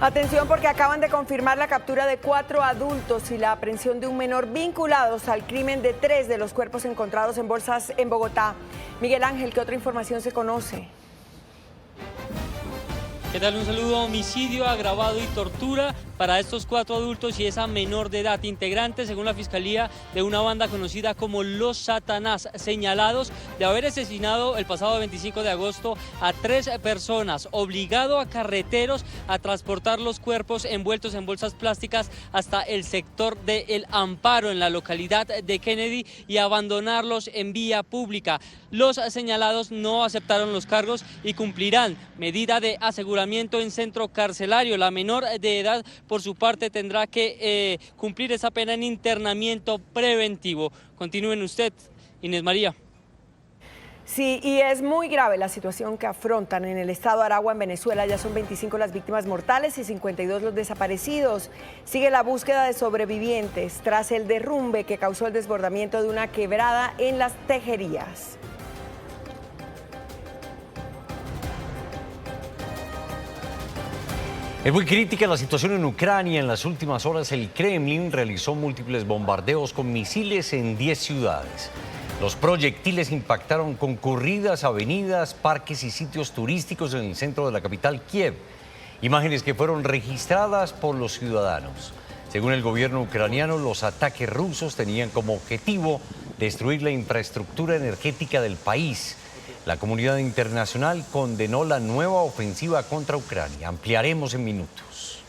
Atención porque acaban de confirmar la captura de 4 adultos y la aprehensión de un menor vinculados al crimen de 3 de los cuerpos encontrados en bolsas en Bogotá. Miguel Ángel, ¿qué otra información se conoce? ¿Qué tal? Un saludo. Homicidio agravado y tortura para estos 4 adultos y esa menor de edad, integrantes, según la Fiscalía, de una banda conocida como Los Satanás, señalados de haber asesinado el pasado 25 de agosto a 3 personas, obligado a carreteros a transportar los cuerpos envueltos en bolsas plásticas hasta el sector de El Amparo, en la localidad de Kennedy, y abandonarlos en vía pública. Los señalados no aceptaron los cargos y cumplirán medida de aseguramiento en centro carcelario. La menor de edad, por su parte, tendrá que cumplir esa pena en internamiento preventivo. Continúen usted, Inés María. Sí, y es muy grave la situación que afrontan en el estado Aragua, en Venezuela. Ya son 25 las víctimas mortales y 52 los desaparecidos. Sigue la búsqueda de sobrevivientes tras el derrumbe que causó el desbordamiento de una quebrada en Las Tejerías. Es muy crítica la situación en Ucrania. En las últimas horas el Kremlin realizó múltiples bombardeos con misiles en 10 ciudades. Los proyectiles impactaron concurridas avenidas, parques y sitios turísticos en el centro de la capital, Kiev. Imágenes que fueron registradas por los ciudadanos. Según el gobierno ucraniano, los ataques rusos tenían como objetivo destruir la infraestructura energética del país. La comunidad internacional condenó la nueva ofensiva contra Ucrania. Ampliaremos en minutos.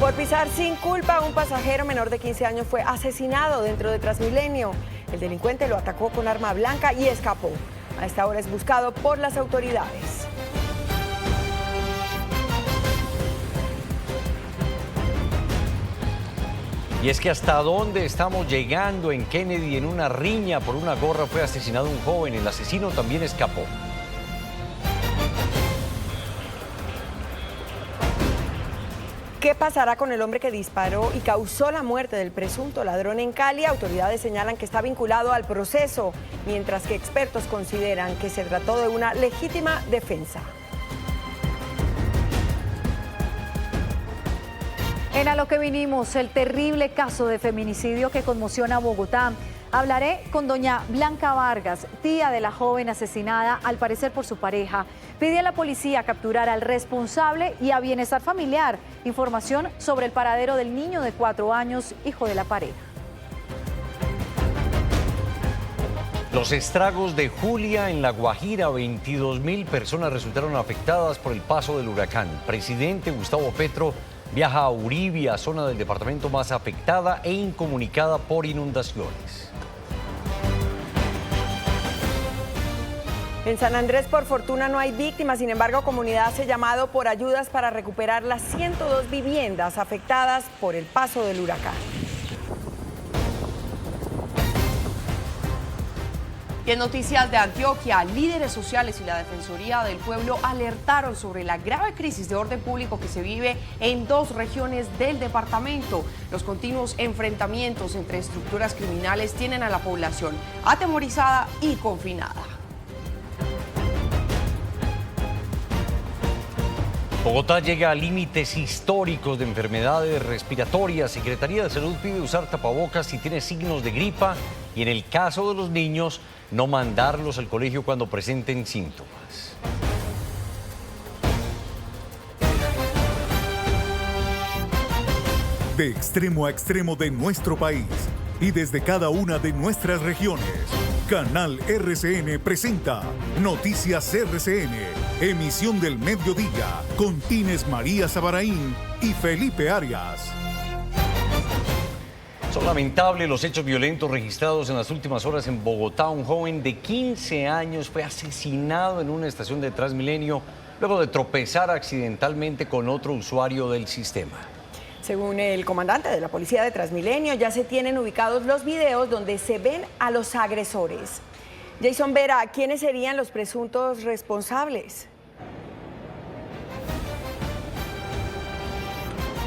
Por pisar sin culpa, un pasajero menor de 15 años fue asesinado dentro de Transmilenio. El delincuente lo atacó con arma blanca y escapó. A esta hora es buscado por las autoridades. Y es que hasta dónde estamos llegando en Kennedy. En una riña por una gorra fue asesinado un joven. El asesino también escapó. ¿Qué pasará con el hombre que disparó y causó la muerte del presunto ladrón en Cali? Autoridades señalan que está vinculado al proceso, mientras que expertos consideran que se trató de una legítima defensa. En A lo que vinimos, el terrible caso de feminicidio que conmociona a Bogotá. Hablaré con doña Blanca Vargas, tía de la joven asesinada, al parecer por su pareja. Pide a la policía capturar al responsable y a Bienestar Familiar información sobre el paradero del niño de 4 años, hijo de la pareja. Los estragos de Julia en La Guajira. 22.000 personas resultaron afectadas por el paso del huracán. Presidente Gustavo Petro viaja a Uribia, zona del departamento más afectada e incomunicada por inundaciones. En San Andrés, por fortuna, no hay víctimas. Sin embargo, comunidad hace llamado por ayudas para recuperar las 102 viviendas afectadas por el paso del huracán. Y en noticias de Antioquia, líderes sociales y la Defensoría del Pueblo alertaron sobre la grave crisis de orden público que se vive en 2 regiones del departamento. Los continuos enfrentamientos entre estructuras criminales tienen a la población atemorizada y confinada. Bogotá llega a límites históricos de enfermedades respiratorias. Secretaría de Salud pide usar tapabocas si tiene signos de gripa y, en el caso de los niños, no mandarlos al colegio cuando presenten síntomas. De extremo a extremo de nuestro país y desde cada una de nuestras regiones, Canal RCN presenta Noticias RCN, emisión del mediodía, con Tines María Sabaraín y Felipe Arias. Son lamentables los hechos violentos registrados en las últimas horas en Bogotá. Un joven de 15 años fue asesinado en una estación de Transmilenio luego de tropezar accidentalmente con otro usuario del sistema. Según el comandante de la policía de Transmilenio, ya se tienen ubicados los videos donde se ven a los agresores. Jason Vera, ¿quiénes serían los presuntos responsables?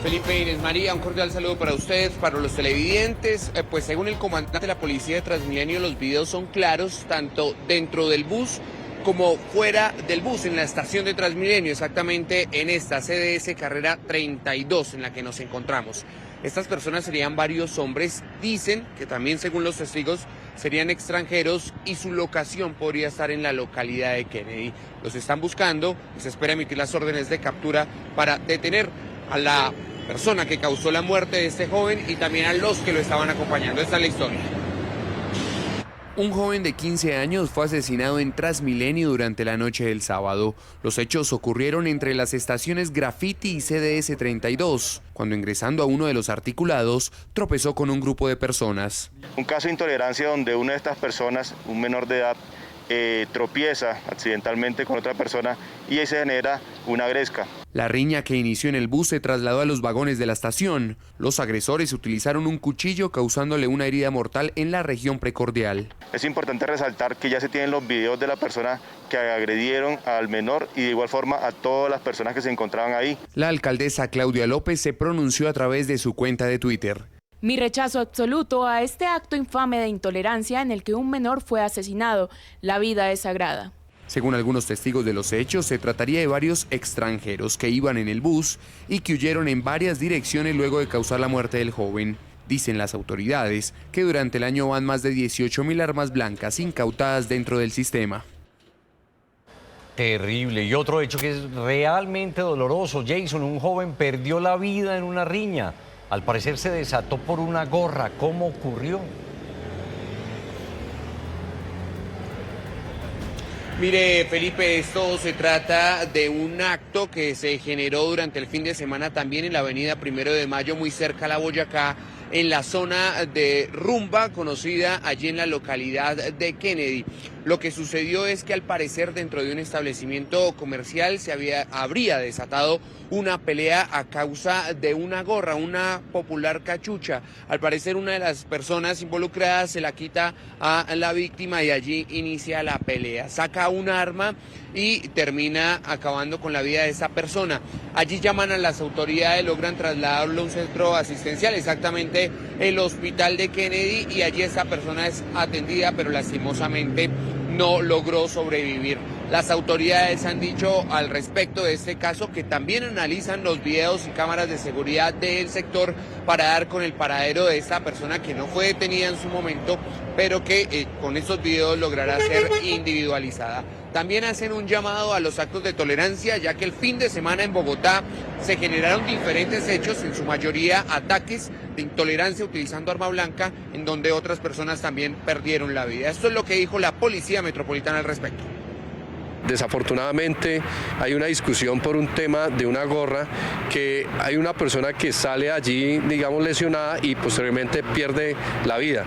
Felipe, Inés María, un cordial saludo para ustedes, para los televidentes. Pues según el comandante de la policía de Transmilenio, los videos son claros, tanto dentro del bus como fuera del bus, en la estación de Transmilenio, exactamente en esta CDS carrera 32 en la que nos encontramos. Estas personas serían varios hombres, dicen que también según los testigos serían extranjeros y su locación podría estar en la localidad de Kennedy. Los están buscando y se espera emitir las órdenes de captura para detener a la persona que causó la muerte de este joven y también a los que lo estaban acompañando. Esta es la historia. Un joven de 15 años fue asesinado en Transmilenio durante la noche del sábado. Los hechos ocurrieron entre las estaciones Graffiti y CDS 32, cuando ingresando a uno de los articulados, tropezó con un grupo de personas. Un caso de intolerancia donde una de estas personas, un menor de edad, tropieza accidentalmente con otra persona y ahí se genera una gresca. La riña que inició en el bus se trasladó a los vagones de la estación. Los agresores utilizaron un cuchillo causándole una herida mortal en la región precordial. Es importante resaltar que ya se tienen los videos de la persona que agredieron al menor y de igual forma a todas las personas que se encontraban ahí. La alcaldesa Claudia López se pronunció a través de su cuenta de Twitter. Mi rechazo absoluto a este acto infame de intolerancia en el que un menor fue asesinado. La vida es sagrada. Según algunos testigos de los hechos, se trataría de varios extranjeros que iban en el bus y que huyeron en varias direcciones luego de causar la muerte del joven. Dicen las autoridades que durante el año van más de 18.000 armas blancas incautadas dentro del sistema. Terrible. Y otro hecho que es realmente doloroso. Jason, un joven perdió la vida en una riña. Al parecer se desató por una gorra. ¿Cómo ocurrió? Mire, Felipe, esto se trata de un acto que se generó durante el fin de semana también en la avenida 1 de Mayo, muy cerca a la Boyacá, en la zona de rumba conocida allí en la localidad de Kennedy. Lo que sucedió es que al parecer dentro de un establecimiento comercial habría desatado una pelea a causa de una gorra, una popular cachucha. Al parecer una de las personas involucradas se la quita a la víctima y allí inicia la pelea. Saca un arma y termina acabando con la vida de esa persona. Allí llaman a las autoridades, logran trasladarlo a un centro asistencial, exactamente el hospital de Kennedy, y allí esa persona es atendida, pero lastimosamente no logró sobrevivir. Las autoridades han dicho al respecto de este caso que también analizan los videos y cámaras de seguridad del sector para dar con el paradero de esta persona que no fue detenida en su momento, pero que con estos videos logrará ser individualizada. También hacen un llamado a los actos de tolerancia, ya que el fin de semana en Bogotá se generaron diferentes hechos, en su mayoría ataques de intolerancia utilizando arma blanca, en donde otras personas también perdieron la vida. Esto es lo que dijo la Policía Metropolitana al respecto. Desafortunadamente hay una discusión por un tema de una gorra, que hay una persona que sale allí, digamos, lesionada y posteriormente pierde la vida.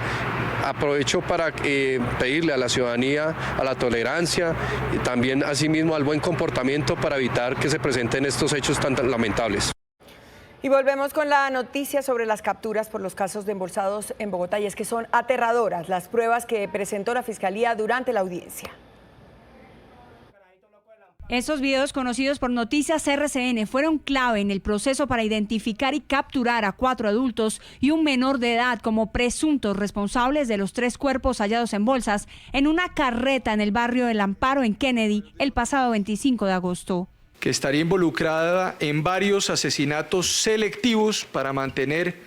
Aprovecho para pedirle a la ciudadanía a la tolerancia y también asimismo al buen comportamiento para evitar que se presenten estos hechos tan lamentables. Y volvemos con la noticia sobre las capturas por los casos de embolsados en Bogotá, y es que son aterradoras las pruebas que presentó la Fiscalía durante la audiencia. Estos videos, conocidos por Noticias RCN, fueron clave en el proceso para identificar y capturar a 4 adultos y un menor de edad como presuntos responsables de los 3 cuerpos hallados en bolsas en una carreta en el barrio del Amparo en Kennedy el pasado 25 de agosto. Que estaría involucrada en varios asesinatos selectivos para mantener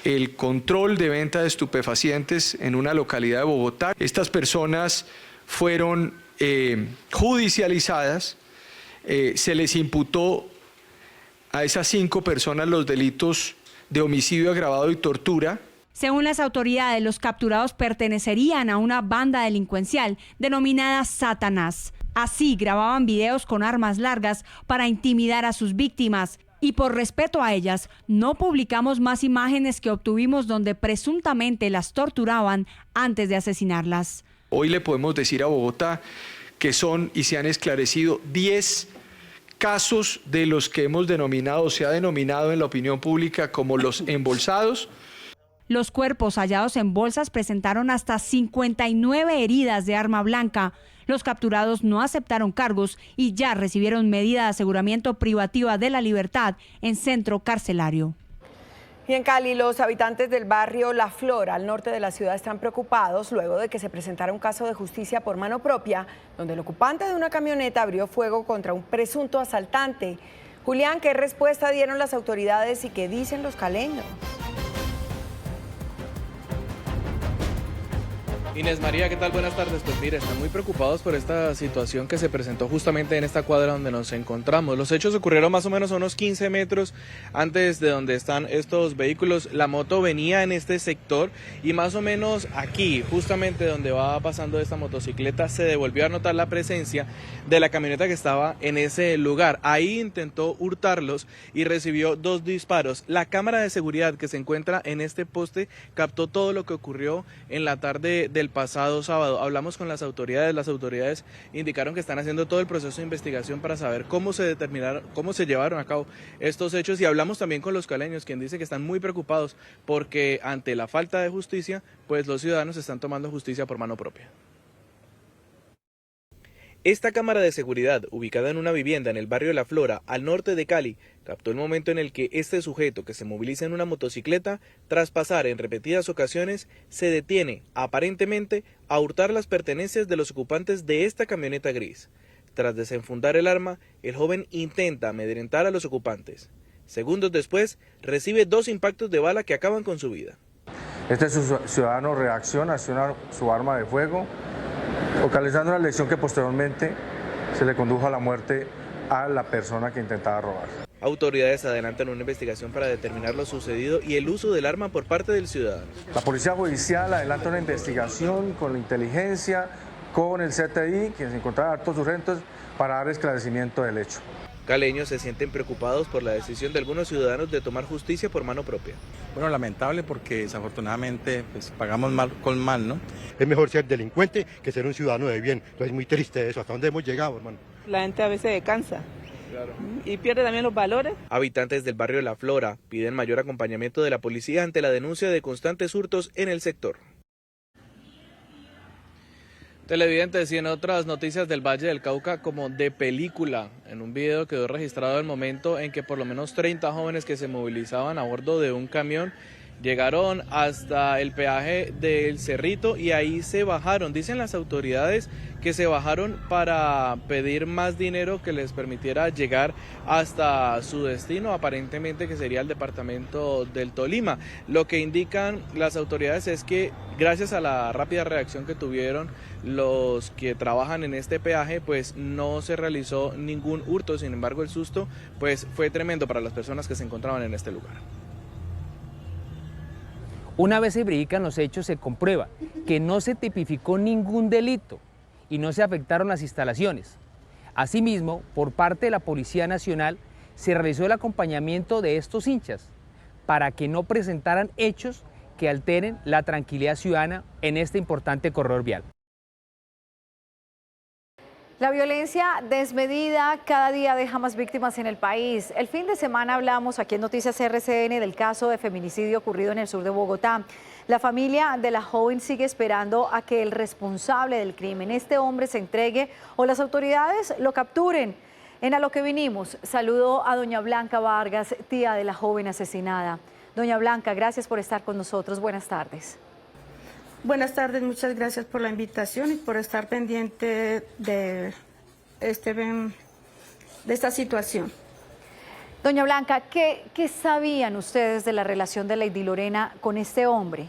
el control de venta de estupefacientes en una localidad de Bogotá. Estas personas fueron judicializadas, se les imputó a esas 5 personas los delitos de homicidio agravado y tortura. Según las autoridades, los capturados pertenecerían a una banda delincuencial denominada Satanás. Así grababan videos con armas largas para intimidar a sus víctimas. Y por respeto a ellas, no publicamos más imágenes que obtuvimos donde presuntamente las torturaban antes de asesinarlas. Hoy le podemos decir a Bogotá que son y se han esclarecido 10 casos de los que hemos denominado, o se ha denominado en la opinión pública como los embolsados. Los cuerpos hallados en bolsas presentaron hasta 59 heridas de arma blanca. Los capturados no aceptaron cargos y ya recibieron medida de aseguramiento privativa de la libertad en centro carcelario. Y en Cali, los habitantes del barrio La Flora, al norte de la ciudad, están preocupados luego de que se presentara un caso de justicia por mano propia, donde el ocupante de una camioneta abrió fuego contra un presunto asaltante. Julián, ¿qué respuesta dieron las autoridades y qué dicen los caleños? Inés María, ¿qué tal? Buenas tardes. Pues mire, están muy preocupados por esta situación que se presentó justamente en esta cuadra donde nos encontramos. Los hechos ocurrieron más o menos a unos 15 metros antes de donde están estos vehículos. La moto venía en este sector y más o menos aquí, justamente donde va pasando esta motocicleta, se devolvió a notar la presencia de la camioneta que estaba en ese lugar. Ahí intentó hurtarlos y recibió 2 disparos. La cámara de seguridad que se encuentra en este poste captó todo lo que ocurrió en la tarde del pasado sábado. Hablamos con las autoridades indicaron que están haciendo todo el proceso de investigación para saber cómo se llevaron a cabo estos hechos, y hablamos también con los caleños, quien dice que están muy preocupados porque ante la falta de justicia, pues los ciudadanos están tomando justicia por mano propia. Esta cámara de seguridad, ubicada en una vivienda en el barrio La Flora, al norte de Cali, captó el momento en el que este sujeto, que se moviliza en una motocicleta, tras pasar en repetidas ocasiones, se detiene, aparentemente, a hurtar las pertenencias de los ocupantes de esta camioneta gris. Tras desenfundar el arma, el joven intenta amedrentar a los ocupantes. Segundos después, recibe 2 impactos de bala que acaban con su vida. Este ciudadano reacciona, acciona su arma de fuego, localizando una lesión que posteriormente se le condujo a la muerte a la persona que intentaba robar. Autoridades adelantan una investigación para determinar lo sucedido y el uso del arma por parte del ciudadano. La Policía Judicial adelanta una investigación con la inteligencia, con el CTI, que se encontraba actos urgentes para dar esclarecimiento del hecho. Caleños se sienten preocupados por la decisión de algunos ciudadanos de tomar justicia por mano propia. Bueno, lamentable porque desafortunadamente pues, pagamos mal con mal, ¿no? Es mejor ser delincuente que ser un ciudadano de bien. Entonces es muy triste eso, hasta dónde hemos llegado, hermano. La gente a veces se cansa. Claro. Y pierde también los valores. Habitantes del barrio La Flora piden mayor acompañamiento de la policía ante la denuncia de constantes hurtos en el sector. Televidentes, y en otras noticias del Valle del Cauca, como de película, en un video quedó registrado el momento en que por lo menos 30 jóvenes que se movilizaban a bordo de un camión llegaron hasta el peaje del Cerrito y ahí se bajaron. Dicen las autoridades que se bajaron para pedir más dinero que les permitiera llegar hasta su destino, aparentemente que sería el departamento del Tolima. Lo que indican las autoridades es que gracias a la rápida reacción que tuvieron los que trabajan en este peaje, pues no se realizó ningún hurto. Sin embargo, el susto pues fue tremendo para las personas que se encontraban en este lugar. Una vez se verifican los hechos, se comprueba que no se tipificó ningún delito y no se afectaron las instalaciones. Asimismo, por parte de la Policía Nacional, se realizó el acompañamiento de estos hinchas para que no presentaran hechos que alteren la tranquilidad ciudadana en este importante corredor vial. La violencia desmedida cada día deja más víctimas en el país. El fin de semana hablamos aquí en Noticias RCN del caso de feminicidio ocurrido en el sur de Bogotá. La familia de la joven sigue esperando a que el responsable del crimen, este hombre, se entregue o las autoridades lo capturen. En A lo que vinimos, saludo a doña Blanca Vargas, tía de la joven asesinada. Doña Blanca, gracias por estar con nosotros. Buenas tardes. Buenas tardes, muchas gracias por la invitación y por estar pendiente de esta situación. Doña Blanca, ¿qué sabían ustedes de la relación de Lady Lorena con este hombre?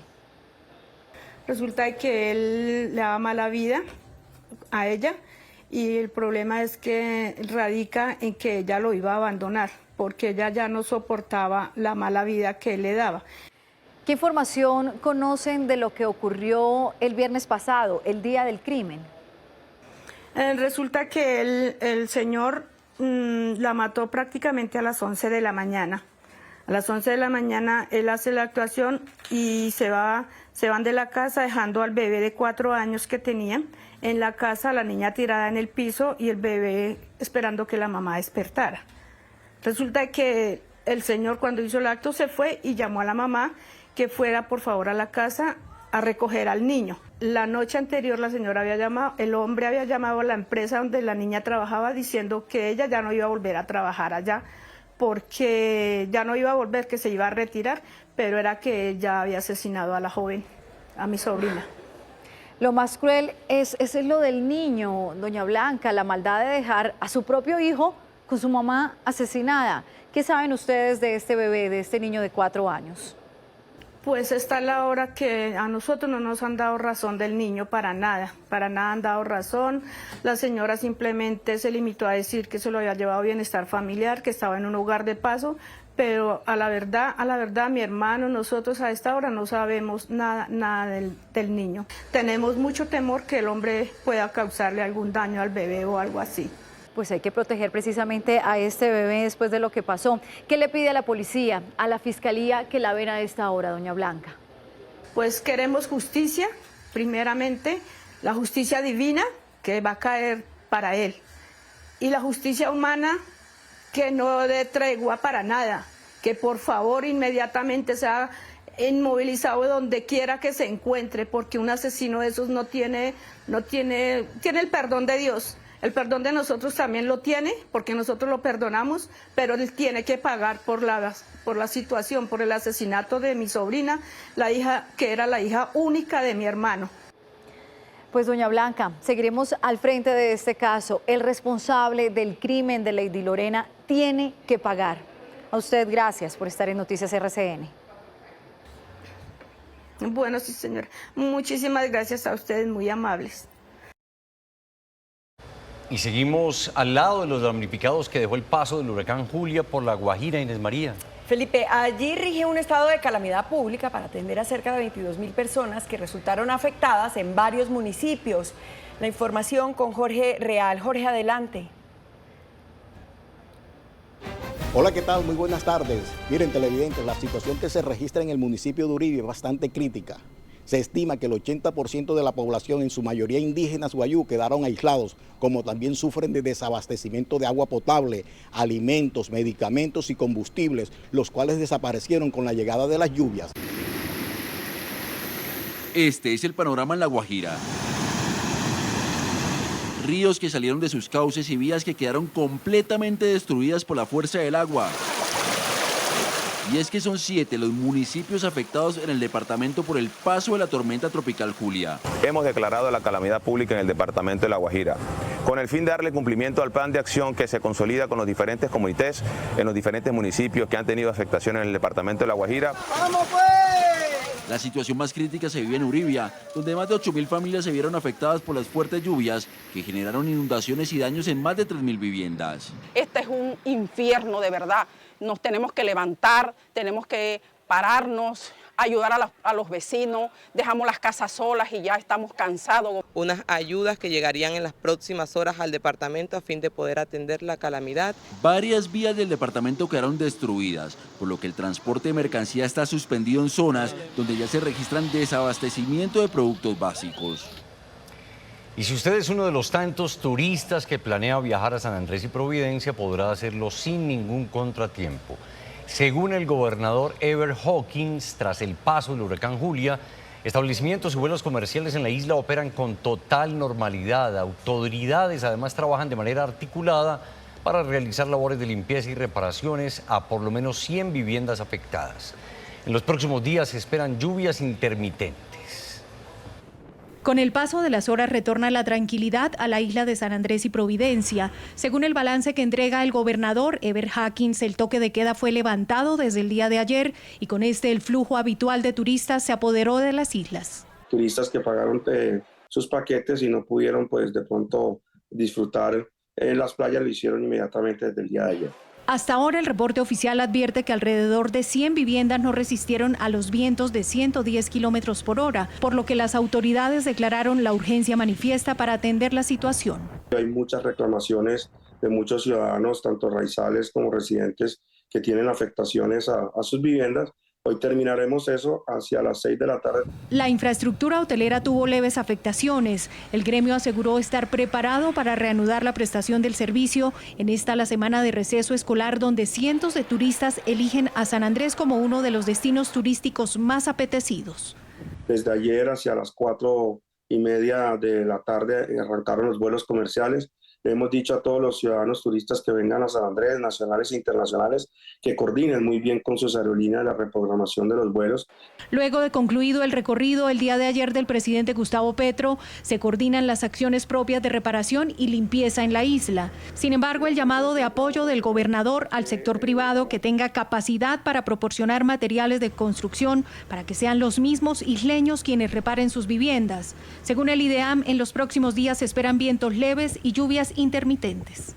Resulta que él le daba mala vida a ella y el problema es que radica en que ella lo iba a abandonar porque ella ya no soportaba la mala vida que él le daba. ¿Qué información conocen de lo que ocurrió el viernes pasado, el día del crimen? Resulta que el señor la mató prácticamente a las 11 de la mañana. A las 11 de la mañana él hace la actuación y se van de la casa dejando al bebé de 4 años que tenía en la casa, la niña tirada en el piso y el bebé esperando que la mamá despertara. Resulta que el señor cuando hizo el acto se fue y llamó a la mamá que fuera por favor a la casa a recoger al niño. La noche anterior la señora había llamado, el hombre había llamado a la empresa donde la niña trabajaba diciendo que ella ya no iba a volver a trabajar allá porque ya no iba a volver, que se iba a retirar, pero era que ya había asesinado a la joven, a mi sobrina. Lo más cruel es lo del niño, doña Blanca, la maldad de dejar a su propio hijo con su mamá asesinada. ¿Qué saben ustedes de este bebé, de este niño de 4 años? Pues esta es la hora que a nosotros no nos han dado razón del niño para nada han dado razón. La señora simplemente se limitó a decir que se lo había llevado a bienestar familiar, que estaba en un hogar de paso, pero a la verdad, mi hermano, nosotros a esta hora no sabemos nada del niño. Tenemos mucho temor que el hombre pueda causarle algún daño al bebé o algo así. Pues hay que proteger precisamente a este bebé después de lo que pasó. ¿Qué le pide a la policía, a la fiscalía que la ven a esta hora, doña Blanca? Pues queremos justicia, primeramente, la justicia divina que va a caer para él. Y la justicia humana que no dé tregua para nada, que por favor inmediatamente sea inmovilizado donde quiera que se encuentre, porque un asesino de esos tiene el perdón de Dios. El perdón de nosotros también lo tiene, porque nosotros lo perdonamos, pero él tiene que pagar por la situación, por el asesinato de mi sobrina, la hija que era la hija única de mi hermano. Pues doña Blanca, seguiremos al frente de este caso. El responsable del crimen de Lady Lorena tiene que pagar. A usted gracias por estar en Noticias RCN. Bueno, sí, señora. Muchísimas gracias a ustedes, muy amables. Y seguimos al lado de los damnificados que dejó el paso del huracán Julia por La Guajira, Inés María. Felipe, allí rige un estado de calamidad pública para atender a cerca de 22.000 personas que resultaron afectadas en varios municipios. La información con Jorge Real. Jorge, adelante. Hola, ¿qué tal? Muy buenas tardes. Miren, televidentes, la situación que se registra en el municipio de Uribe es bastante crítica. Se estima que el 80% de la población, en su mayoría indígenas guayú, quedaron aislados, como también sufren de desabastecimiento de agua potable, alimentos, medicamentos y combustibles, los cuales desaparecieron con la llegada de las lluvias. Este es el panorama en La Guajira. Ríos que salieron de sus cauces y vías que quedaron completamente destruidas por la fuerza del agua. Y es que son 7 los municipios afectados en el departamento por el paso de la tormenta tropical Julia. Hemos declarado la calamidad pública en el departamento de La Guajira, con el fin de darle cumplimiento al plan de acción que se consolida con los diferentes comités en los diferentes municipios que han tenido afectaciones en el departamento de La Guajira. ¡Vamos pues! La situación más crítica se vive en Uribia, donde más de 8.000 familias se vieron afectadas por las fuertes lluvias que generaron inundaciones y daños en más de 3.000 viviendas. Este es un infierno de verdad. Nos tenemos que levantar, tenemos que pararnos, ayudar a los vecinos, dejamos las casas solas y ya estamos cansados. Unas ayudas que llegarían en las próximas horas al departamento a fin de poder atender la calamidad. Varias vías del departamento quedaron destruidas, por lo que el transporte de mercancía está suspendido en zonas donde ya se registran desabastecimiento de productos básicos. Y si usted es uno de los tantos turistas que planea viajar a San Andrés y Providencia, podrá hacerlo sin ningún contratiempo. Según el gobernador Ever Hawkins, tras el paso del huracán Julia, establecimientos y vuelos comerciales en la isla operan con total normalidad. Autoridades además trabajan de manera articulada para realizar labores de limpieza y reparaciones a por lo menos 100 viviendas afectadas. En los próximos días se esperan lluvias intermitentes. Con el paso de las horas retorna la tranquilidad a la isla de San Andrés y Providencia. Según el balance que entrega el gobernador Ever Hawkins, el toque de queda fue levantado desde el día de ayer y con este el flujo habitual de turistas se apoderó de las islas. Turistas que pagaron sus paquetes y no pudieron pues de pronto disfrutar en las playas, lo hicieron inmediatamente desde el día de ayer. Hasta ahora el reporte oficial advierte que alrededor de 100 viviendas no resistieron a los vientos de 110 kilómetros por hora, por lo que las autoridades declararon la urgencia manifiesta para atender la situación. Hay muchas reclamaciones de muchos ciudadanos, tanto raizales como residentes, que tienen afectaciones a sus viviendas. Hoy terminaremos eso hacia las 6 de la tarde. La infraestructura hotelera tuvo leves afectaciones. El gremio aseguró estar preparado para reanudar la prestación del servicio en la semana de receso escolar, donde cientos de turistas eligen a San Andrés como uno de los destinos turísticos más apetecidos. Desde ayer hacia las 4:30 de la tarde arrancaron los vuelos comerciales. Le hemos dicho a todos los ciudadanos turistas que vengan a San Andrés, nacionales e internacionales, que coordinen muy bien con sus aerolíneas la reprogramación de los vuelos. Luego de concluido el recorrido el día de ayer del presidente Gustavo Petro, se coordinan las acciones propias de reparación y limpieza en la isla. Sin embargo, el llamado de apoyo del gobernador al sector privado que tenga capacidad para proporcionar materiales de construcción para que sean los mismos isleños quienes reparen sus viviendas. Según el IDEAM, en los próximos días se esperan vientos leves y lluvias intermitentes.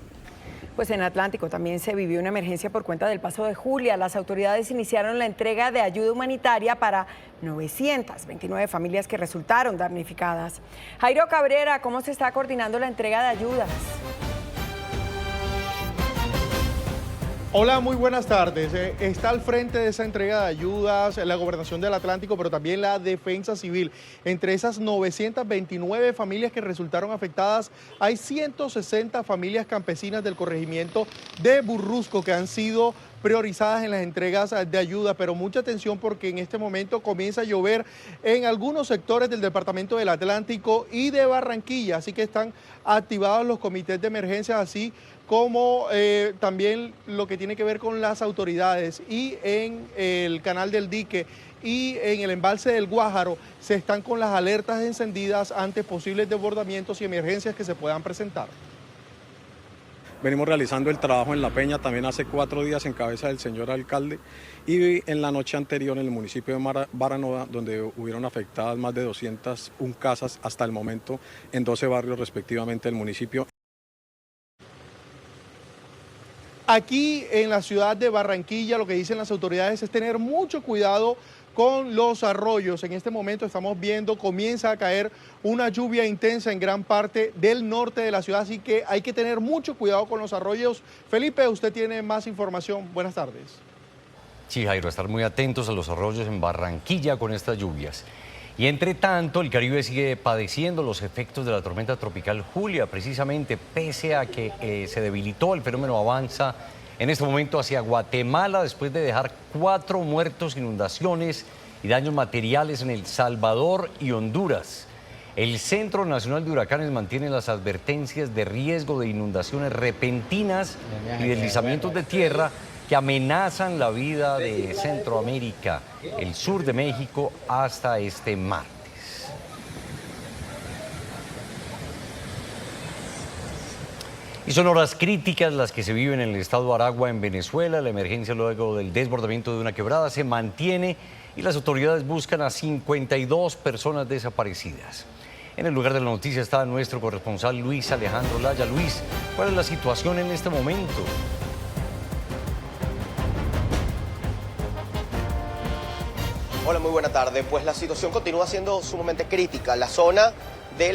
Pues en Atlántico también se vivió una emergencia por cuenta del paso de Julia. Las autoridades iniciaron la entrega de ayuda humanitaria para 929 familias que resultaron damnificadas. Jairo Cabrera, ¿cómo se está coordinando la entrega de ayudas? Hola, muy buenas tardes. Está al frente de esa entrega de ayudas la Gobernación del Atlántico, pero también la Defensa Civil. Entre esas 929 familias que resultaron afectadas, hay 160 familias campesinas del corregimiento de Burrusco que han sido priorizadas en las entregas de ayuda, pero mucha atención porque en este momento comienza a llover en algunos sectores del departamento del Atlántico y de Barranquilla, así que están activados los comités de emergencia, así como también lo que tiene que ver con las autoridades. Y en el canal del Dique y en el embalse del Guájaro se están con las alertas encendidas ante posibles desbordamientos y emergencias que se puedan presentar. Venimos realizando el trabajo en La Peña también hace 4 días en cabeza del señor alcalde y en la noche anterior en el municipio de Baranoa, donde hubieron afectadas más de 201 casas hasta el momento en 12 barrios respectivamente del municipio. Aquí en la ciudad de Barranquilla lo que dicen las autoridades es tener mucho cuidado con los arroyos. En este momento estamos viendo, comienza a caer una lluvia intensa en gran parte del norte de la ciudad, así que hay que tener mucho cuidado con los arroyos. Felipe, usted tiene más información. Buenas tardes. Sí, Jairo, estar muy atentos a los arroyos en Barranquilla con estas lluvias. Y entre tanto, el Caribe sigue padeciendo los efectos de la tormenta tropical Julia, precisamente pese a que se debilitó, el fenómeno avanza en este momento hacia Guatemala después de dejar 4 muertos, inundaciones y daños materiales en El Salvador y Honduras. El Centro Nacional de Huracanes mantiene las advertencias de riesgo de inundaciones repentinas y deslizamientos de tierra que amenazan la vida de Centroamérica, el sur de México, hasta este martes. Y son horas críticas las que se viven en el estado Aragua, en Venezuela. La emergencia luego del desbordamiento de una quebrada se mantiene y las autoridades buscan a 52 personas desaparecidas. En el lugar de la noticia está nuestro corresponsal Luis Alejandro Laya. Luis, ¿cuál es la situación en este momento? Hola, muy buena tarde. Pues la situación continúa siendo sumamente crítica. La zona de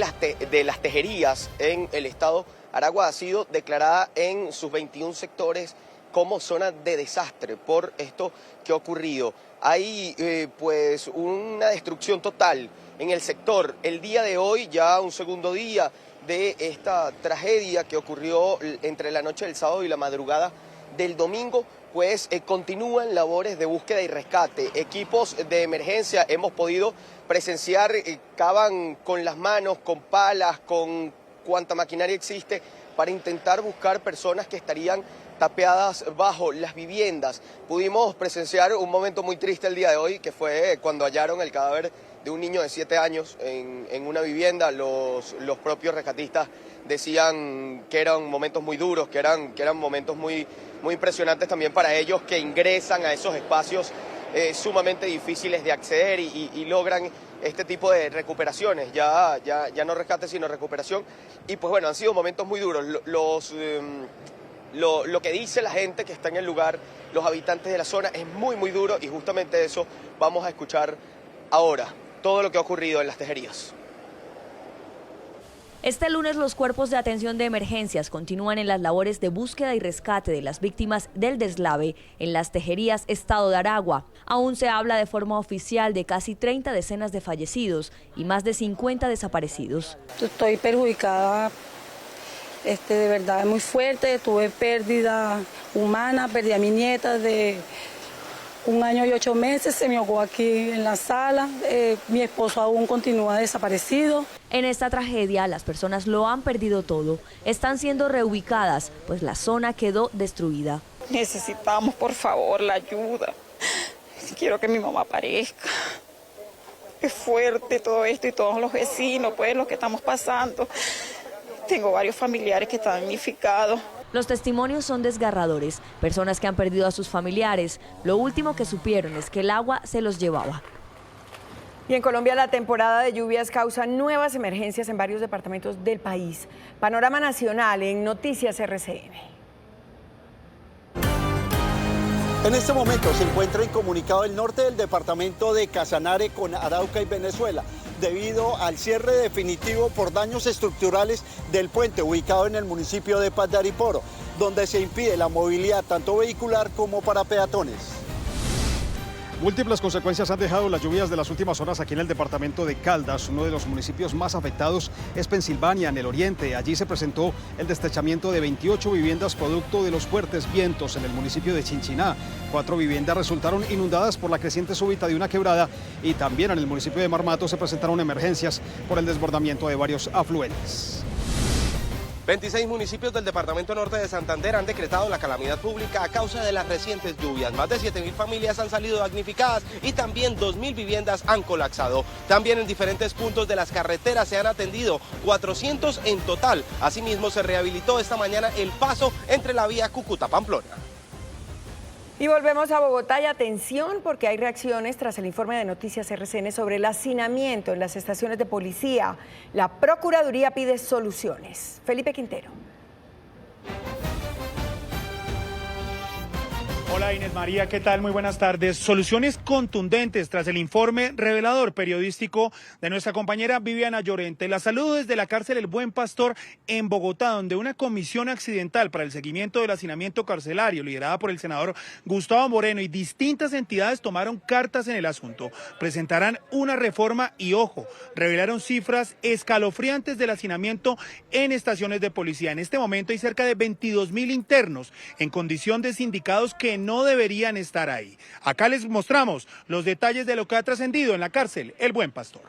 las tejerías en el estado Aragua ha sido declarada en sus 21 sectores como zona de desastre por esto que ha ocurrido. Hay pues una destrucción total en el sector. El día de hoy, ya un segundo día de esta tragedia que ocurrió entre la noche del sábado y la madrugada del domingo, pues continúan labores de búsqueda y rescate. Equipos de emergencia hemos podido presenciar, cavan con las manos, con palas, con cuanta maquinaria existe para intentar buscar personas que estarían tapeadas bajo las viviendas. Pudimos presenciar un momento muy triste el día de hoy, que fue cuando hallaron el cadáver de un niño de 7 años en una vivienda. Los propios rescatistas decían que eran momentos muy duros, que eran momentos muy impresionantes también para ellos, que ingresan a esos espacios sumamente difíciles de acceder y logran este tipo de recuperaciones, ya no rescate sino recuperación. Y pues bueno, han sido momentos muy duros. Lo que dice la gente que está en el lugar, los habitantes de la zona, es muy duro, y justamente eso vamos a escuchar ahora, todo lo que ha ocurrido en las tejerías. Este lunes los cuerpos de atención de emergencias continúan en las labores de búsqueda y rescate de las víctimas del deslave en las tejerías estado de Aragua. Aún se habla de forma oficial de casi 30 decenas de fallecidos y más de 50 desaparecidos. Estoy perjudicada, de verdad muy fuerte, tuve pérdida humana, perdí a mi nieta de 1 año y 8 meses, se me ahogó aquí en la sala. Mi esposo aún continúa desaparecido. En esta tragedia, las personas lo han perdido todo. Están siendo reubicadas, pues la zona quedó destruida. Necesitamos, por favor, la ayuda. Quiero que mi mamá aparezca. Es fuerte todo esto y todos los vecinos, pues, lo que estamos pasando. Tengo varios familiares que están damnificados. Los testimonios son desgarradores. Personas que han perdido a sus familiares. Lo último que supieron es que el agua se los llevaba. Y en Colombia la temporada de lluvias causa nuevas emergencias en varios departamentos del país. Panorama nacional en Noticias RCN. En este momento se encuentra incomunicado el norte del departamento de Casanare con Arauca y Venezuela, debido al cierre definitivo por daños estructurales del puente ubicado en el municipio de Paz de Ariporo, donde se impide la movilidad tanto vehicular como para peatones. Múltiples consecuencias han dejado las lluvias de las últimas horas aquí en el departamento de Caldas. Uno de los municipios más afectados es Pensilvania, en el oriente. Allí se presentó el destechamiento de 28 viviendas producto de los fuertes vientos en el municipio de Chinchiná. 4 viviendas resultaron inundadas por la creciente súbita de una quebrada y también en el municipio de Marmato se presentaron emergencias por el desbordamiento de varios afluentes. 26 municipios del departamento norte de Santander han decretado la calamidad pública a causa de las recientes lluvias. Más de 7.000 familias han salido damnificadas y también 2.000 viviendas han colapsado. También en diferentes puntos de las carreteras se han atendido 400 en total. Asimismo, se rehabilitó esta mañana el paso entre la vía Cúcuta-Pamplona. Y volvemos a Bogotá y atención porque hay reacciones tras el informe de Noticias RCN sobre el hacinamiento en las estaciones de policía. La Procuraduría pide soluciones. Felipe Quintero. Hola Inés María, ¿qué tal? Muy buenas tardes. Soluciones contundentes tras el informe revelador periodístico de nuestra compañera Viviana Llorente. La saludo desde la cárcel El Buen Pastor en Bogotá, donde una comisión accidental para el seguimiento del hacinamiento carcelario, liderada por el senador Gustavo Moreno y distintas entidades tomaron cartas en el asunto. Presentarán una reforma y, ojo, revelaron cifras escalofriantes del hacinamiento en estaciones de policía. En este momento hay cerca de 22.000 internos en condición de sindicados que no deberían estar ahí. Acá les mostramos los detalles de lo que ha trascendido en la cárcel El Buen Pastor.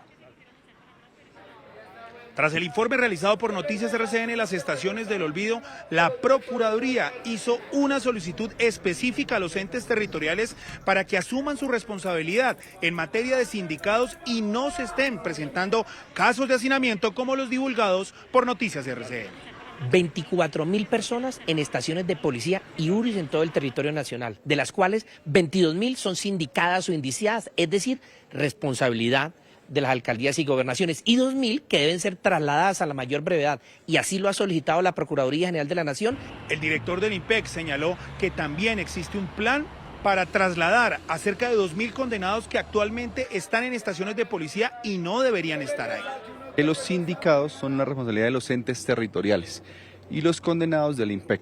Tras el informe realizado por Noticias RCN en las estaciones del olvido, la Procuraduría hizo una solicitud específica a los entes territoriales para que asuman su responsabilidad en materia de sindicados y no se estén presentando casos de hacinamiento como los divulgados por Noticias RCN. 24.000 personas en estaciones de policía y URIs en todo el territorio nacional, de las cuales 22.000 son sindicadas o indiciadas, es decir, responsabilidad de las alcaldías y gobernaciones, y 2.000 que deben ser trasladadas a la mayor brevedad, y así lo ha solicitado la Procuraduría General de la Nación. El director del IMPEC señaló que también existe un plan para trasladar a cerca de 2.000 condenados que actualmente están en estaciones de policía y no deberían estar ahí. Los sindicados son una responsabilidad de los entes territoriales y los condenados del IMPEC.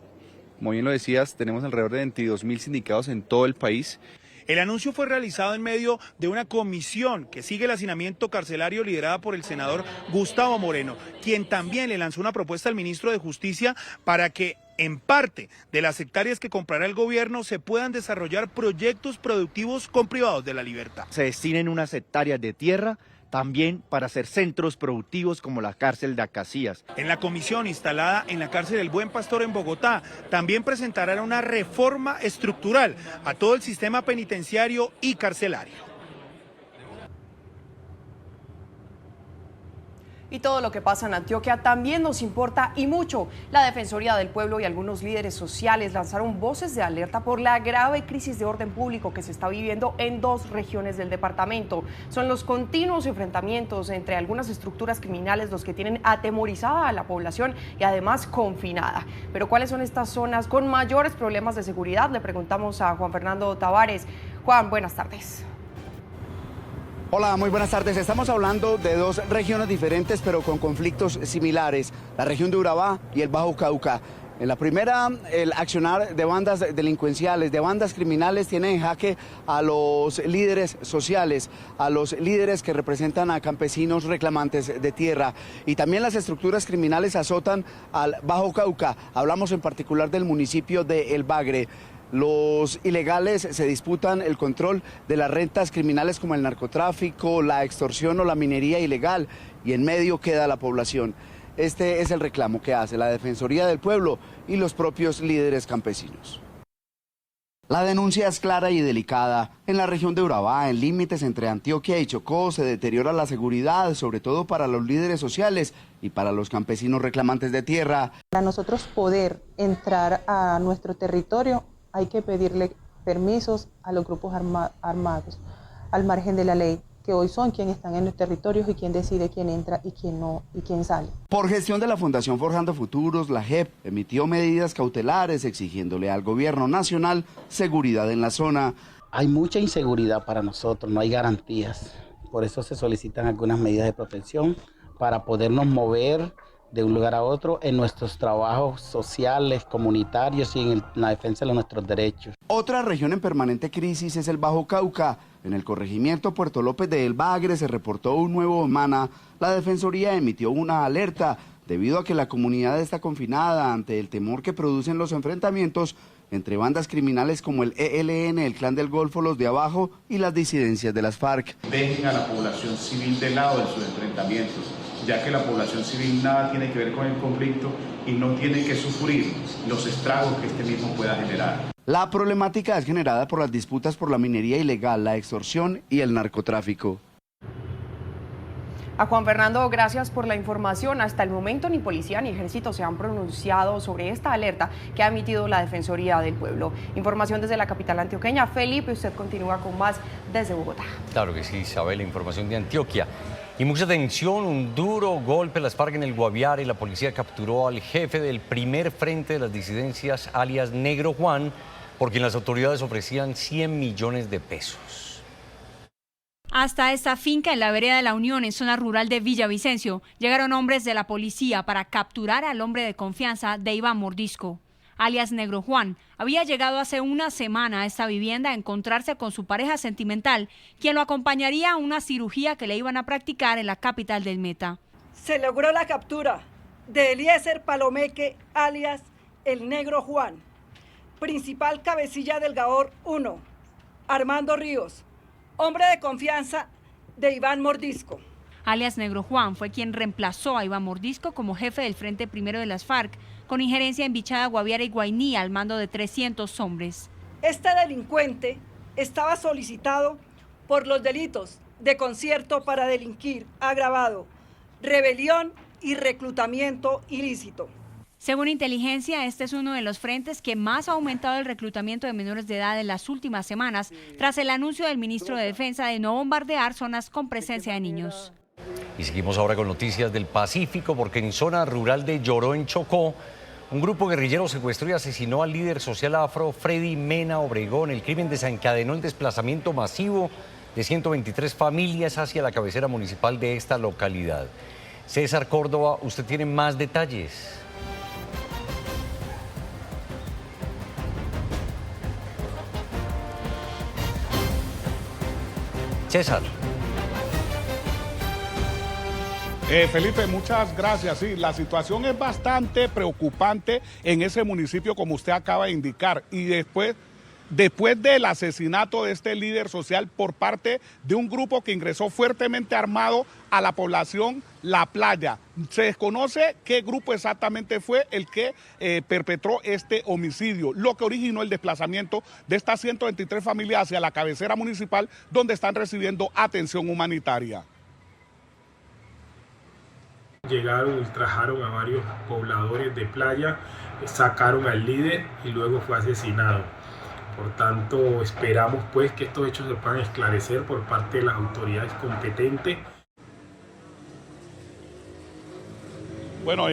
Como bien lo decías, tenemos alrededor de 22.000 sindicados en todo el país. El anuncio fue realizado en medio de una comisión que sigue el hacinamiento carcelario liderada por el senador Gustavo Moreno, quien también le lanzó una propuesta al ministro de Justicia para que en parte de las hectáreas que comprará el gobierno se puedan desarrollar proyectos productivos con privados de la libertad. Se destinen unas hectáreas de tierra también para hacer centros productivos como la cárcel de Acacías. En la comisión instalada en la cárcel El Buen Pastor en Bogotá, también presentarán una reforma estructural a todo el sistema penitenciario y carcelario. Y todo lo que pasa en Antioquia también nos importa y mucho. La Defensoría del Pueblo y algunos líderes sociales lanzaron voces de alerta por la grave crisis de orden público que se está viviendo en 2 regiones del departamento. Son los continuos enfrentamientos entre algunas estructuras criminales los que tienen atemorizada a la población y además confinada. Pero ¿cuáles son estas zonas con mayores problemas de seguridad? Le preguntamos a Juan Fernando Tavares. Juan, buenas tardes. Hola, muy buenas tardes. Estamos hablando de 2 regiones diferentes, pero con conflictos similares, la región de Urabá y el Bajo Cauca. En la primera, el accionar de bandas delincuenciales, de bandas criminales, tiene en jaque a los líderes sociales, a los líderes que representan a campesinos reclamantes de tierra. Y también las estructuras criminales azotan al Bajo Cauca. Hablamos en particular del municipio de El Bagre. Los ilegales se disputan el control de las rentas criminales como el narcotráfico, la extorsión o la minería ilegal, y en medio queda la población. Este es el reclamo que hace la Defensoría del Pueblo y los propios líderes campesinos. La denuncia es clara y delicada. En la región de Urabá, en límites entre Antioquia y Chocó, se deteriora la seguridad, sobre todo para los líderes sociales y para los campesinos reclamantes de tierra. Para nosotros poder entrar a nuestro territorio hay que pedirle permisos a los grupos armados, al margen de la ley, que hoy son quienes están en los territorios y quien decide quién entra y quién no, y quién sale. Por gestión de la Fundación Forjando Futuros, la JEP emitió medidas cautelares exigiéndole al gobierno nacional seguridad en la zona. Hay mucha inseguridad para nosotros, no hay garantías. Por eso se solicitan algunas medidas de protección para podernos mover de un lugar a otro en nuestros trabajos sociales, comunitarios y en la defensa de nuestros derechos. Otra región en permanente crisis es el Bajo Cauca. En el corregimiento Puerto López de El Bagre se reportó un nuevo Humana. La Defensoría emitió una alerta debido a que la comunidad está confinada ante el temor que producen los enfrentamientos entre bandas criminales como el ELN, el Clan del Golfo, los de abajo y las disidencias de las FARC. Dejen a la población civil de lado en sus enfrentamientos, ya que la población civil nada tiene que ver con el conflicto y no tiene que sufrir los estragos que este mismo pueda generar. La problemática es generada por las disputas por la minería ilegal, la extorsión y el narcotráfico. A Juan Fernando, gracias por la información. Hasta el momento ni policía ni ejército se han pronunciado sobre esta alerta que ha emitido la Defensoría del Pueblo. Información desde la capital antioqueña. Felipe, usted continúa con más desde Bogotá. Claro que sí, Isabel, información de Antioquia. Y mucha tensión, un duro golpe a las FARC en el Guaviare y la policía capturó al jefe del primer frente de las disidencias, alias Negro Juan, por quien las autoridades ofrecían 100 millones de pesos. Hasta esta finca en la vereda de la Unión, en zona rural de Villavicencio, llegaron hombres de la policía para capturar al hombre de confianza de Iván Mordisco. Alias Negro Juan, había llegado hace una semana a esta vivienda a encontrarse con su pareja sentimental, quien lo acompañaría a una cirugía que le iban a practicar en la capital del Meta. Se logró la captura de Eliezer Palomeque, alias el Negro Juan, principal cabecilla del Gaor 1, Armando Ríos, hombre de confianza de Iván Mordisco. Alias Negro Juan fue quien reemplazó a Iván Mordisco como jefe del Frente Primero de las FARC, con injerencia en Bichada, Guaviare y Guainí al mando de 300 hombres. Este delincuente estaba solicitado por los delitos de concierto para delinquir agravado, rebelión y reclutamiento ilícito. Según inteligencia, este es uno de los frentes que más ha aumentado el reclutamiento de menores de edad en las últimas semanas, tras el anuncio del ministro de Defensa de no bombardear zonas con presencia de niños. Y seguimos ahora con noticias del Pacífico, porque en zona rural de Lloró, en Chocó, un grupo guerrillero secuestró y asesinó al líder social afro Freddy Mena Obregón. El crimen desencadenó el desplazamiento masivo de 123 familias hacia la cabecera municipal de esta localidad. César Córdoba, usted tiene más detalles. César. Felipe, muchas gracias. Sí, la situación es bastante preocupante en ese municipio, como usted acaba de indicar. Y después del asesinato de este líder social por parte de un grupo que ingresó fuertemente armado a la población La Playa. Se desconoce qué grupo exactamente fue el que perpetró este homicidio, lo que originó el desplazamiento de estas 123 familias hacia la cabecera municipal, donde están recibiendo atención humanitaria. Llegaron, ultrajaron a varios pobladores de Playa, sacaron al líder y luego fue asesinado. Por tanto, esperamos pues que estos hechos se puedan esclarecer por parte de las autoridades competentes. Bueno,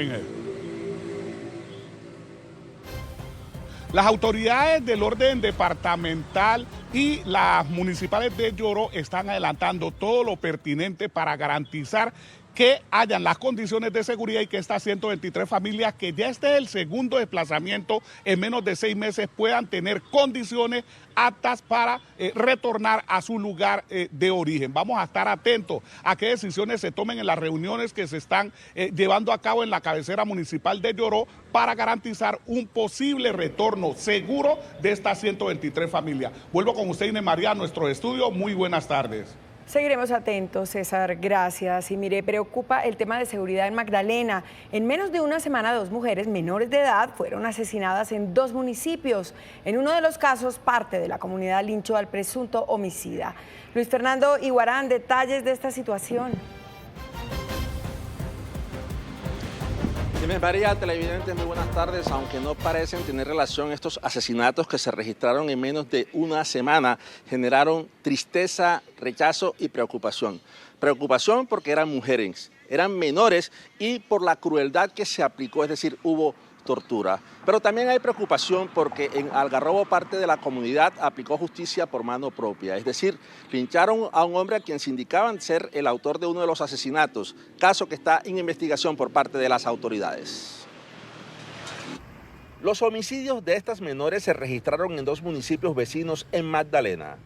las autoridades del orden departamental y las municipales de Lloró están adelantando todo lo pertinente para garantizar que hayan las condiciones de seguridad y que estas 123 familias, que ya este es el segundo desplazamiento en menos de 6 meses, puedan tener condiciones aptas para retornar a su lugar de origen. Vamos a estar atentos a qué decisiones se tomen en las reuniones que se están llevando a cabo en la cabecera municipal de Lloró para garantizar un posible retorno seguro de estas 123 familias. Vuelvo con usted, Inés María, a nuestro estudio. Muy buenas tardes. Seguiremos atentos, César, gracias. Y mire, preocupa el tema de seguridad en Magdalena. En menos de una semana, 2 mujeres menores de edad fueron asesinadas en 2 municipios. En uno de los casos, parte de la comunidad linchó al presunto homicida. Luis Fernando Iguarán, detalles de esta situación. Inés María, televidentes, muy buenas tardes. Aunque no parecen tener relación, estos asesinatos que se registraron en menos de una semana generaron tristeza, rechazo y preocupación. Preocupación porque eran mujeres, eran menores y por la crueldad que se aplicó, es decir, hubo tortura. Pero también hay preocupación porque en Algarrobo parte de la comunidad aplicó justicia por mano propia, es decir, lincharon a un hombre a quien se indicaban ser el autor de uno de los asesinatos, caso que está en investigación por parte de las autoridades. Los homicidios de estas menores se registraron en 2 municipios vecinos en Magdalena.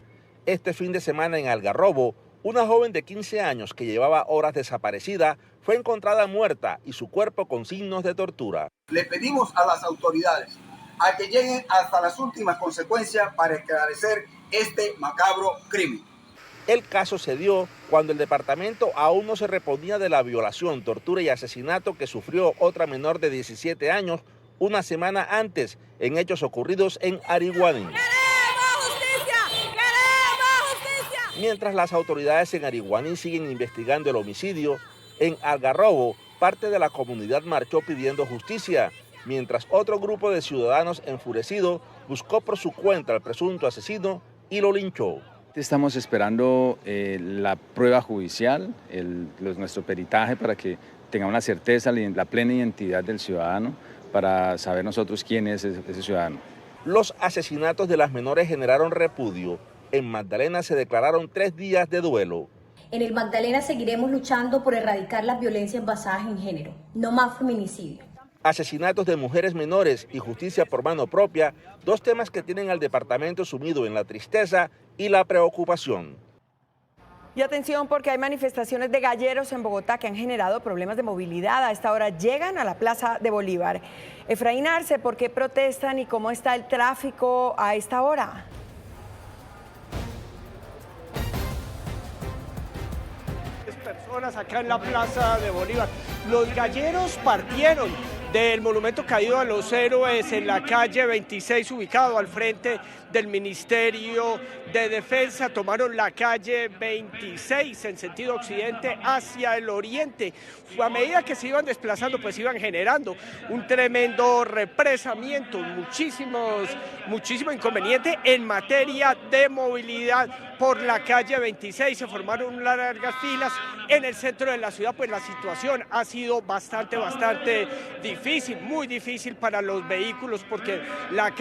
Este fin de semana en Algarrobo, una joven de 15 años que llevaba horas desaparecida fue encontrada muerta y su cuerpo con signos de tortura. Le pedimos a las autoridades a que lleguen hasta las últimas consecuencias para esclarecer este macabro crimen. El caso se dio cuando el departamento aún no se reponía de la violación, tortura y asesinato que sufrió otra menor de 17 años una semana antes en hechos ocurridos en Ariguaní. Mientras las autoridades en Ariguaní siguen investigando el homicidio, en Algarrobo, parte de la comunidad marchó pidiendo justicia, mientras otro grupo de ciudadanos enfurecidos buscó por su cuenta al presunto asesino y lo linchó. Estamos esperando la prueba judicial, nuestro peritaje para que tengamos la certeza, la plena identidad del ciudadano, para saber nosotros quién es ese ciudadano. Los asesinatos de las menores generaron repudio. En Magdalena se declararon 3 días de duelo. En el Magdalena seguiremos luchando por erradicar las violencias basadas en género, no más feminicidio. Asesinatos de mujeres menores y justicia por mano propia, 2 temas que tienen al departamento sumido en la tristeza y la preocupación. Y atención porque hay manifestaciones de galleros en Bogotá que han generado problemas de movilidad. A esta hora llegan a la Plaza de Bolívar. Efraín Arce, ¿por qué protestan y cómo está el tráfico a esta hora? Personas acá en la Plaza de Bolívar. Los galleros partieron del monumento caído a los héroes en la calle 26, ubicado al frente del Ministerio de Defensa. Tomaron la calle 26 en sentido occidente hacia el oriente. A medida que se iban desplazando, pues iban generando un tremendo represamiento, muchísimo inconveniente en materia de movilidad por la calle 26. Se formaron largas filas en el centro de la ciudad, pues la situación ha sido bastante difícil, muy difícil para los vehículos, porque la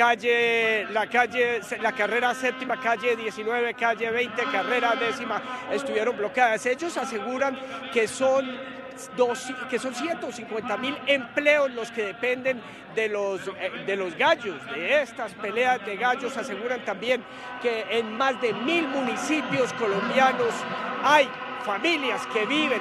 carrera séptima, calle 19, calle 20, carrera décima estuvieron bloqueadas. Ellos aseguran que son 150.000 empleos los que dependen de los gallos, de estas peleas de gallos. Aseguran también que en más de 1.000 municipios colombianos hay familias que viven,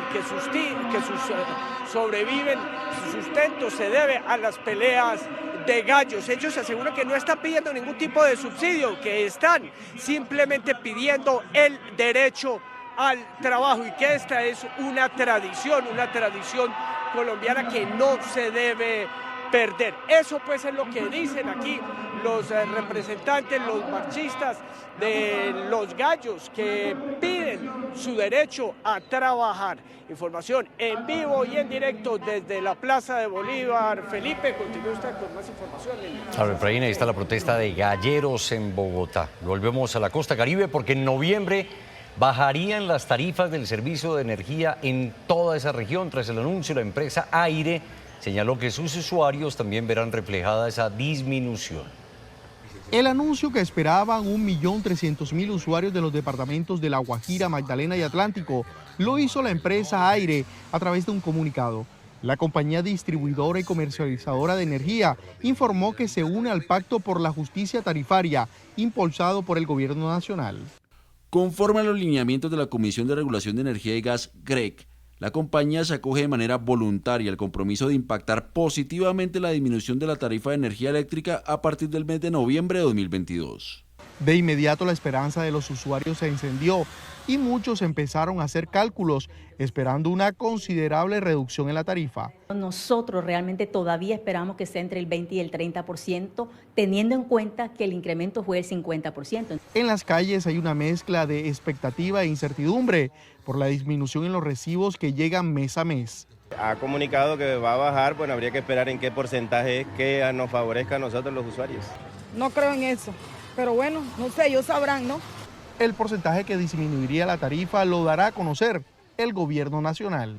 sobreviven, su sustento se debe a las peleas de gallos. Ellos aseguran que no están pidiendo ningún tipo de subsidio, que están simplemente pidiendo el derecho al trabajo y que esta es una tradición colombiana que no se debe perder. Eso pues es lo que dicen aquí los representantes, los marchistas de los gallos, que piden su derecho a trabajar. Información en vivo y en directo desde la Plaza de Bolívar. Felipe, continúe usted con más información. Claro, Efraín, ahí está la protesta de galleros en Bogotá. Volvemos a la costa Caribe porque en noviembre bajarían las tarifas del servicio de energía en toda esa región. Tras el anuncio, la empresa Aire señaló que sus usuarios también verán reflejada esa disminución. El anuncio que esperaban 1.300.000 usuarios de los departamentos de La Guajira, Magdalena y Atlántico lo hizo la empresa Aire a través de un comunicado. La compañía distribuidora y comercializadora de energía informó que se une al Pacto por la Justicia Tarifaria impulsado por el Gobierno Nacional. Conforme a los lineamientos de la Comisión de Regulación de Energía y Gas, GREC, la compañía se acoge de manera voluntaria al compromiso de impactar positivamente la disminución de la tarifa de energía eléctrica a partir del mes de noviembre de 2022. De inmediato la esperanza de los usuarios se encendió y muchos empezaron a hacer cálculos esperando una considerable reducción en la tarifa. Nosotros realmente todavía esperamos que sea entre el 20 y el 30%, teniendo en cuenta que el incremento fue el 50%. En las calles hay una mezcla de expectativa e incertidumbre por la disminución en los recibos que llegan mes a mes. Ha comunicado que va a bajar, bueno, habría que esperar en qué porcentaje que nos favorezca a nosotros los usuarios. No creo en eso, pero bueno, no sé, ellos sabrán, ¿no? El porcentaje que disminuiría la tarifa lo dará a conocer el Gobierno Nacional.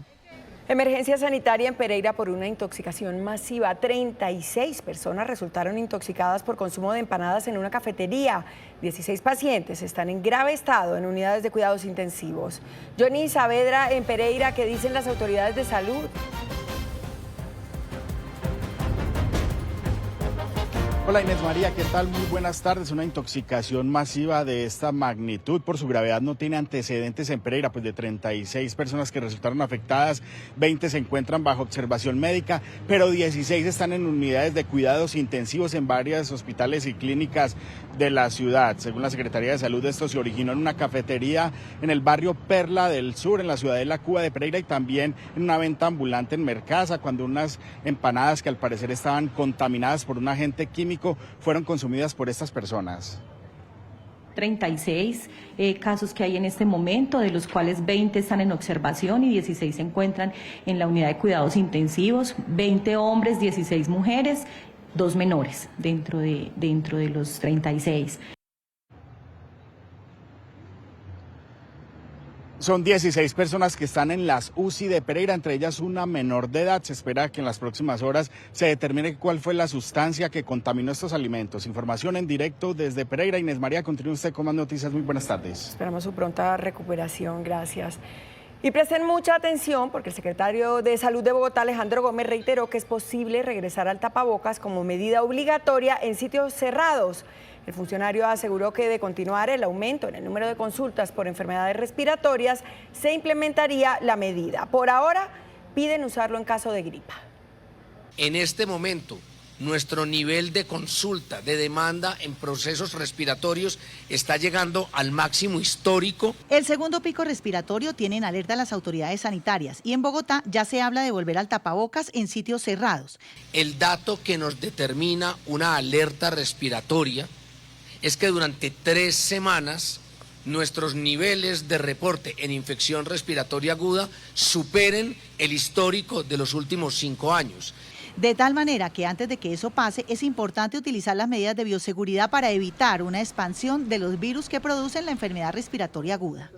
Emergencia sanitaria en Pereira por una intoxicación masiva. 36 personas resultaron intoxicadas por consumo de empanadas en una cafetería. 16 pacientes están en grave estado en unidades de cuidados intensivos. Johnny Saavedra en Pereira, ¿qué dicen las autoridades de salud? Hola Inés María, ¿qué tal? Muy buenas tardes. Una intoxicación masiva de esta magnitud por su gravedad no tiene antecedentes en Pereira, pues de 36 personas que resultaron afectadas, 20 se encuentran bajo observación médica, pero 16 están en unidades de cuidados intensivos en varios hospitales y clínicas de la ciudad. Según la Secretaría de Salud, esto se originó en una cafetería en el barrio Perla del Sur, en la ciudadela Cuba de Pereira, y también en una venta ambulante en Mercaza, cuando unas empanadas que al parecer estaban contaminadas por un agente químico fueron consumidas por estas personas. 36 casos que hay en este momento, de los cuales 20 están en observación y 16 se encuentran en la unidad de cuidados intensivos, 20 hombres, 16 mujeres, 2 menores dentro de los 36. Son 16 personas que están en las UCI de Pereira, entre ellas una menor de edad. Se espera que en las próximas horas se determine cuál fue la sustancia que contaminó estos alimentos. Información en directo desde Pereira. Inés María, continúe usted con más noticias. Muy buenas tardes. Esperamos su pronta recuperación. Gracias. Y presten mucha atención porque el secretario de Salud de Bogotá, Alejandro Gómez, reiteró que es posible regresar al tapabocas como medida obligatoria en sitios cerrados. El funcionario aseguró que de continuar el aumento en el número de consultas por enfermedades respiratorias, se implementaría la medida. Por ahora, piden usarlo en caso de gripa. En este momento, nuestro nivel de consulta, de demanda en procesos respiratorios está llegando al máximo histórico. El segundo pico respiratorio tiene en alerta a las autoridades sanitarias y en Bogotá ya se habla de volver al tapabocas en sitios cerrados. El dato que nos determina una alerta respiratoria es que durante 3 semanas nuestros niveles de reporte en infección respiratoria aguda superen el histórico de los últimos 5 años. De tal manera que antes de que eso pase, es importante utilizar las medidas de bioseguridad para evitar una expansión de los virus que producen la enfermedad respiratoria aguda.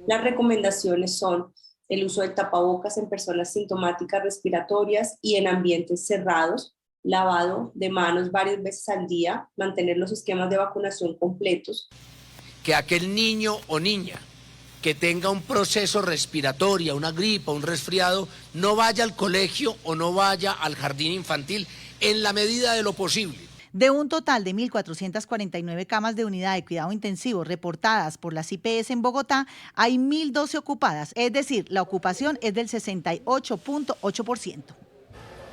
Las recomendaciones son el uso del tapabocas en personas sintomáticas respiratorias y en ambientes cerrados, lavado de manos varias veces al día, mantener los esquemas de vacunación completos. Que aquel niño o niña que tenga un proceso respiratorio, una gripa, un resfriado, no vaya al colegio o no vaya al jardín infantil en la medida de lo posible. De un total de 1.449 camas de unidad de cuidado intensivo reportadas por las IPS en Bogotá, hay 1.012 ocupadas, es decir, la ocupación es del 68.8%.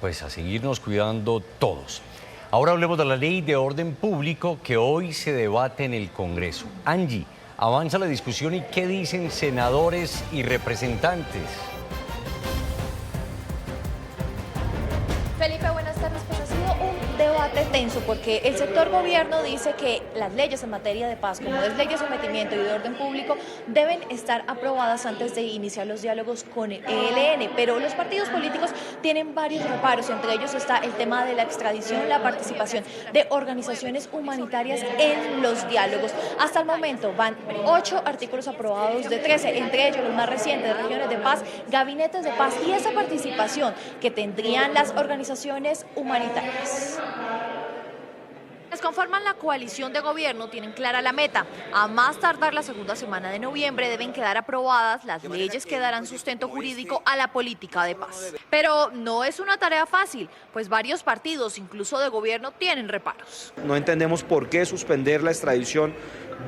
Pues a seguirnos cuidando todos. Ahora hablemos de la ley de orden público que hoy se debate en el Congreso. Angie, avanza la discusión y ¿qué dicen senadores y representantes? Felipe, buenas tardes. Pues ha sido un debate tenso porque el sector gobierno dice que las leyes en materia de paz, como es ley de sometimiento y de orden público, deben estar aprobadas antes de iniciar los diálogos con el ELN, pero los partidos políticos tienen varios reparos, entre ellos está el tema de la extradición, la participación de organizaciones humanitarias en los diálogos. Hasta el momento van 8 artículos aprobados de 13, entre ellos los más recientes, regiones de paz, gabinetes de paz y esa participación que tendrían las organizaciones humanitarias. Quienes conforman la coalición de gobierno tienen clara la meta. A más tardar la segunda semana de noviembre deben quedar aprobadas las leyes que darán sustento jurídico a la política de paz. Pero no es una tarea fácil, pues varios partidos, incluso de gobierno, tienen reparos. No entendemos por qué suspender la extradición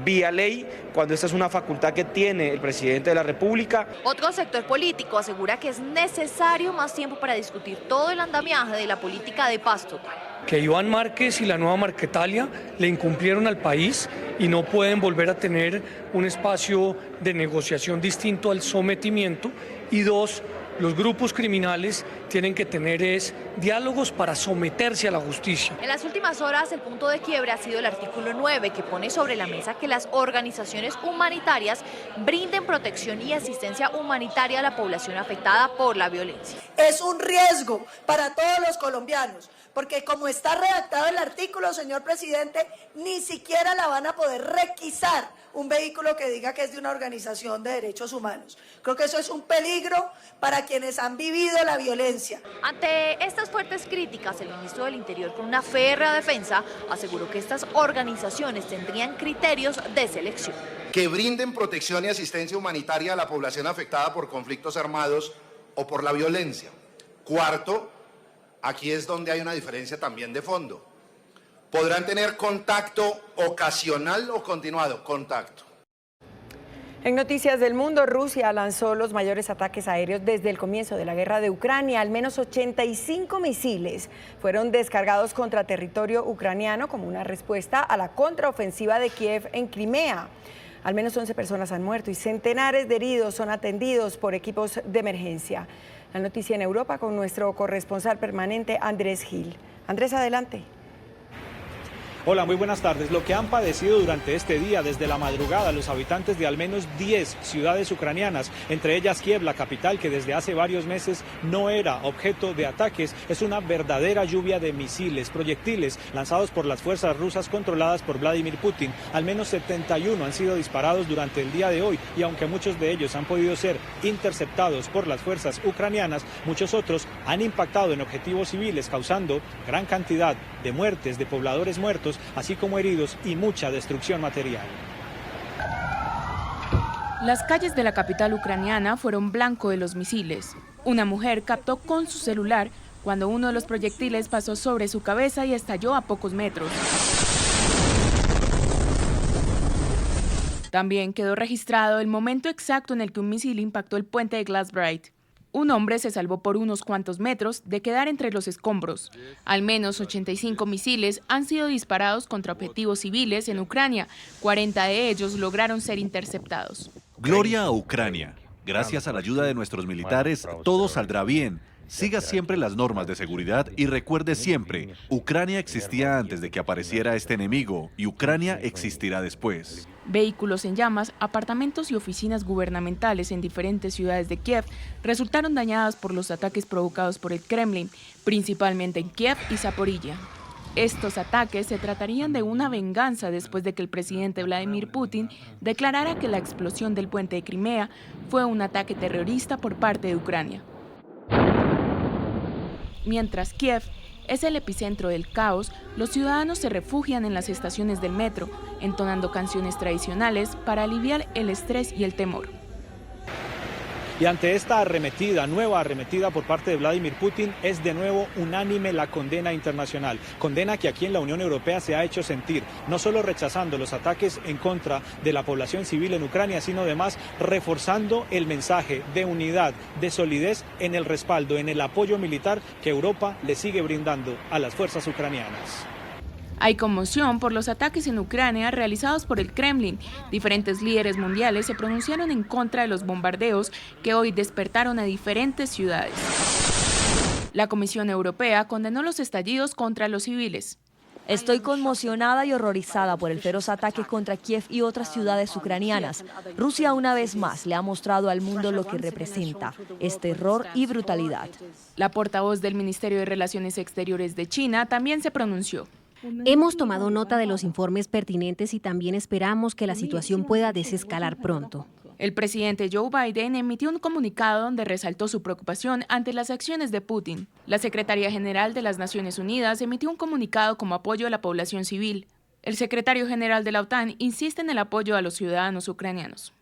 vía ley cuando esta es una facultad que tiene el presidente de la República. Otro sector político asegura que es necesario más tiempo para discutir todo el andamiaje de la política de paz total. Que Iván Márquez y la nueva Marquetalia le incumplieron al país y no pueden volver a tener un espacio de negociación distinto al sometimiento. Y dos, los grupos criminales tienen que tener diálogos para someterse a la justicia. En las últimas horas el punto de quiebre ha sido el artículo 9, que pone sobre la mesa que las organizaciones humanitarias brinden protección y asistencia humanitaria a la población afectada por la violencia. Es un riesgo para todos los colombianos, porque como está redactado el artículo, señor presidente, ni siquiera la van a poder requisar un vehículo que diga que es de una organización de derechos humanos. Creo que eso es un peligro para quienes han vivido la violencia. Ante estas fuertes críticas, el ministro del Interior, con una férrea defensa, aseguró que estas organizaciones tendrían criterios de selección. Que brinden protección y asistencia humanitaria a la población afectada por conflictos armados o por la violencia. Cuarto, aquí es donde hay una diferencia también de fondo. Podrán tener contacto ocasional o continuado, contacto. En Noticias del Mundo, Rusia lanzó los mayores ataques aéreos desde el comienzo de la guerra de Ucrania. Al menos 85 misiles fueron descargados contra territorio ucraniano como una respuesta a la contraofensiva de Kiev en Crimea. Al menos 11 personas han muerto y centenares de heridos son atendidos por equipos de emergencia. La noticia en Europa con nuestro corresponsal permanente Andrés Gil. Andrés, adelante. Hola, muy buenas tardes. Lo que han padecido durante este día, desde la madrugada, los habitantes de al menos 10 ciudades ucranianas, entre ellas Kiev, la capital, que desde hace varios meses no era objeto de ataques, es una verdadera lluvia de misiles, proyectiles lanzados por las fuerzas rusas controladas por Vladimir Putin. Al menos 71 han sido disparados durante el día de hoy y aunque muchos de ellos han podido ser interceptados por las fuerzas ucranianas, muchos otros han impactado en objetivos civiles, causando gran cantidad de muertes, de pobladores muertos, así como heridos y mucha destrucción material. Las calles de la capital ucraniana fueron blanco de los misiles. Una mujer captó con su celular cuando uno de los proyectiles pasó sobre su cabeza y estalló a pocos metros. También quedó registrado el momento exacto en el que un misil impactó el puente de Glassbright. Un hombre se salvó por unos cuantos metros de quedar entre los escombros. Al menos 85 misiles han sido disparados contra objetivos civiles en Ucrania. 40 de ellos lograron ser interceptados. Gloria a Ucrania. Gracias a la ayuda de nuestros militares, todo saldrá bien. Siga siempre las normas de seguridad y recuerde siempre, Ucrania existía antes de que apareciera este enemigo y Ucrania existirá después. Vehículos en llamas, apartamentos y oficinas gubernamentales en diferentes ciudades de Kiev resultaron dañadas por los ataques provocados por el Kremlin, principalmente en Kiev y Zaporilla. Estos ataques se tratarían de una venganza después de que el presidente Vladimir Putin declarara que la explosión del puente de Crimea fue un ataque terrorista por parte de Ucrania. Mientras Kiev es el epicentro del caos, los ciudadanos se refugian en las estaciones del metro, entonando canciones tradicionales para aliviar el estrés y el temor. Y ante esta nueva arremetida por parte de Vladimir Putin, es de nuevo unánime la condena internacional. Condena que aquí en la Unión Europea se ha hecho sentir, no solo rechazando los ataques en contra de la población civil en Ucrania, sino además reforzando el mensaje de unidad, de solidez en el respaldo, en el apoyo militar que Europa le sigue brindando a las fuerzas ucranianas. Hay conmoción por los ataques en Ucrania realizados por el Kremlin. Diferentes líderes mundiales se pronunciaron en contra de los bombardeos que hoy despertaron a diferentes ciudades. La Comisión Europea condenó los estallidos contra los civiles. Estoy conmocionada y horrorizada por el feroz ataque contra Kiev y otras ciudades ucranianas. Rusia una vez más le ha mostrado al mundo lo que representa, es terror y brutalidad. La portavoz del Ministerio de Relaciones Exteriores de China también se pronunció. Hemos tomado nota de los informes pertinentes y también esperamos que la situación pueda desescalar pronto. El presidente Joe Biden emitió un comunicado donde resaltó su preocupación ante las acciones de Putin. La Secretaría General de las Naciones Unidas emitió un comunicado como apoyo a la población civil. El secretario general de la OTAN insiste en el apoyo a los ciudadanos ucranianos.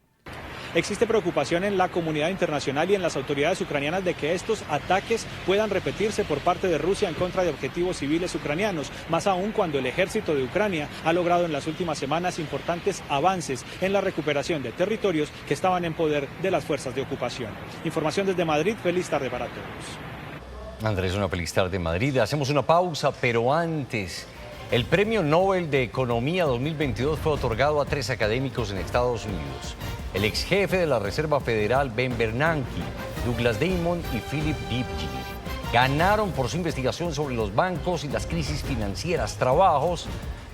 Existe preocupación en la comunidad internacional y en las autoridades ucranianas de que estos ataques puedan repetirse por parte de Rusia en contra de objetivos civiles ucranianos, más aún cuando el ejército de Ucrania ha logrado en las últimas semanas importantes avances en la recuperación de territorios que estaban en poder de las fuerzas de ocupación. Información desde Madrid, feliz tarde para todos. Andrés, una feliz tarde de Madrid. Hacemos una pausa, pero antes, el Premio Nobel de Economía 2022 fue otorgado a 3 académicos en Estados Unidos. El ex jefe de la Reserva Federal, Ben Bernanke, Douglas Damon y Philip Dybvig ganaron por su investigación sobre los bancos y las crisis financieras, trabajos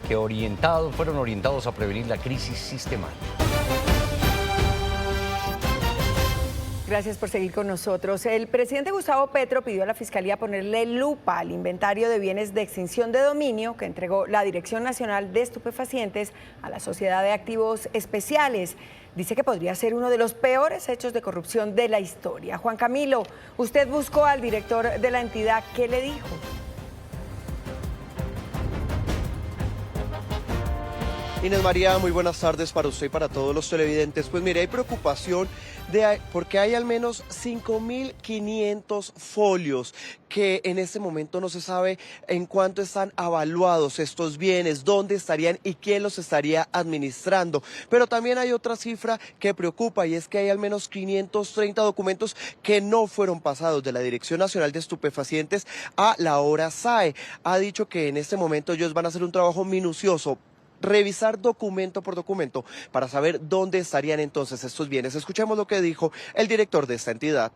que fueron orientados a prevenir la crisis sistemática. Gracias por seguir con nosotros. El presidente Gustavo Petro pidió a la Fiscalía ponerle lupa al inventario de bienes de extinción de dominio que entregó la Dirección Nacional de Estupefacientes a la Sociedad de Activos Especiales. Dice que podría ser uno de los peores hechos de corrupción de la historia. Juan Camilo, usted buscó al director de la entidad. ¿Qué le dijo? Inés María, muy buenas tardes para usted y para todos los televidentes. Pues mire, hay preocupación porque hay al menos 5.500 folios que en este momento no se sabe en cuánto están avaluados estos bienes, dónde estarían y quién los estaría administrando. Pero también hay otra cifra que preocupa y es que hay al menos 530 documentos que no fueron pasados de la Dirección Nacional de Estupefacientes a la hora SAE. Ha dicho que en este momento ellos van a hacer un trabajo minucioso, revisar documento por documento para saber dónde estarían entonces estos bienes. Escuchemos lo que dijo el director de esta entidad.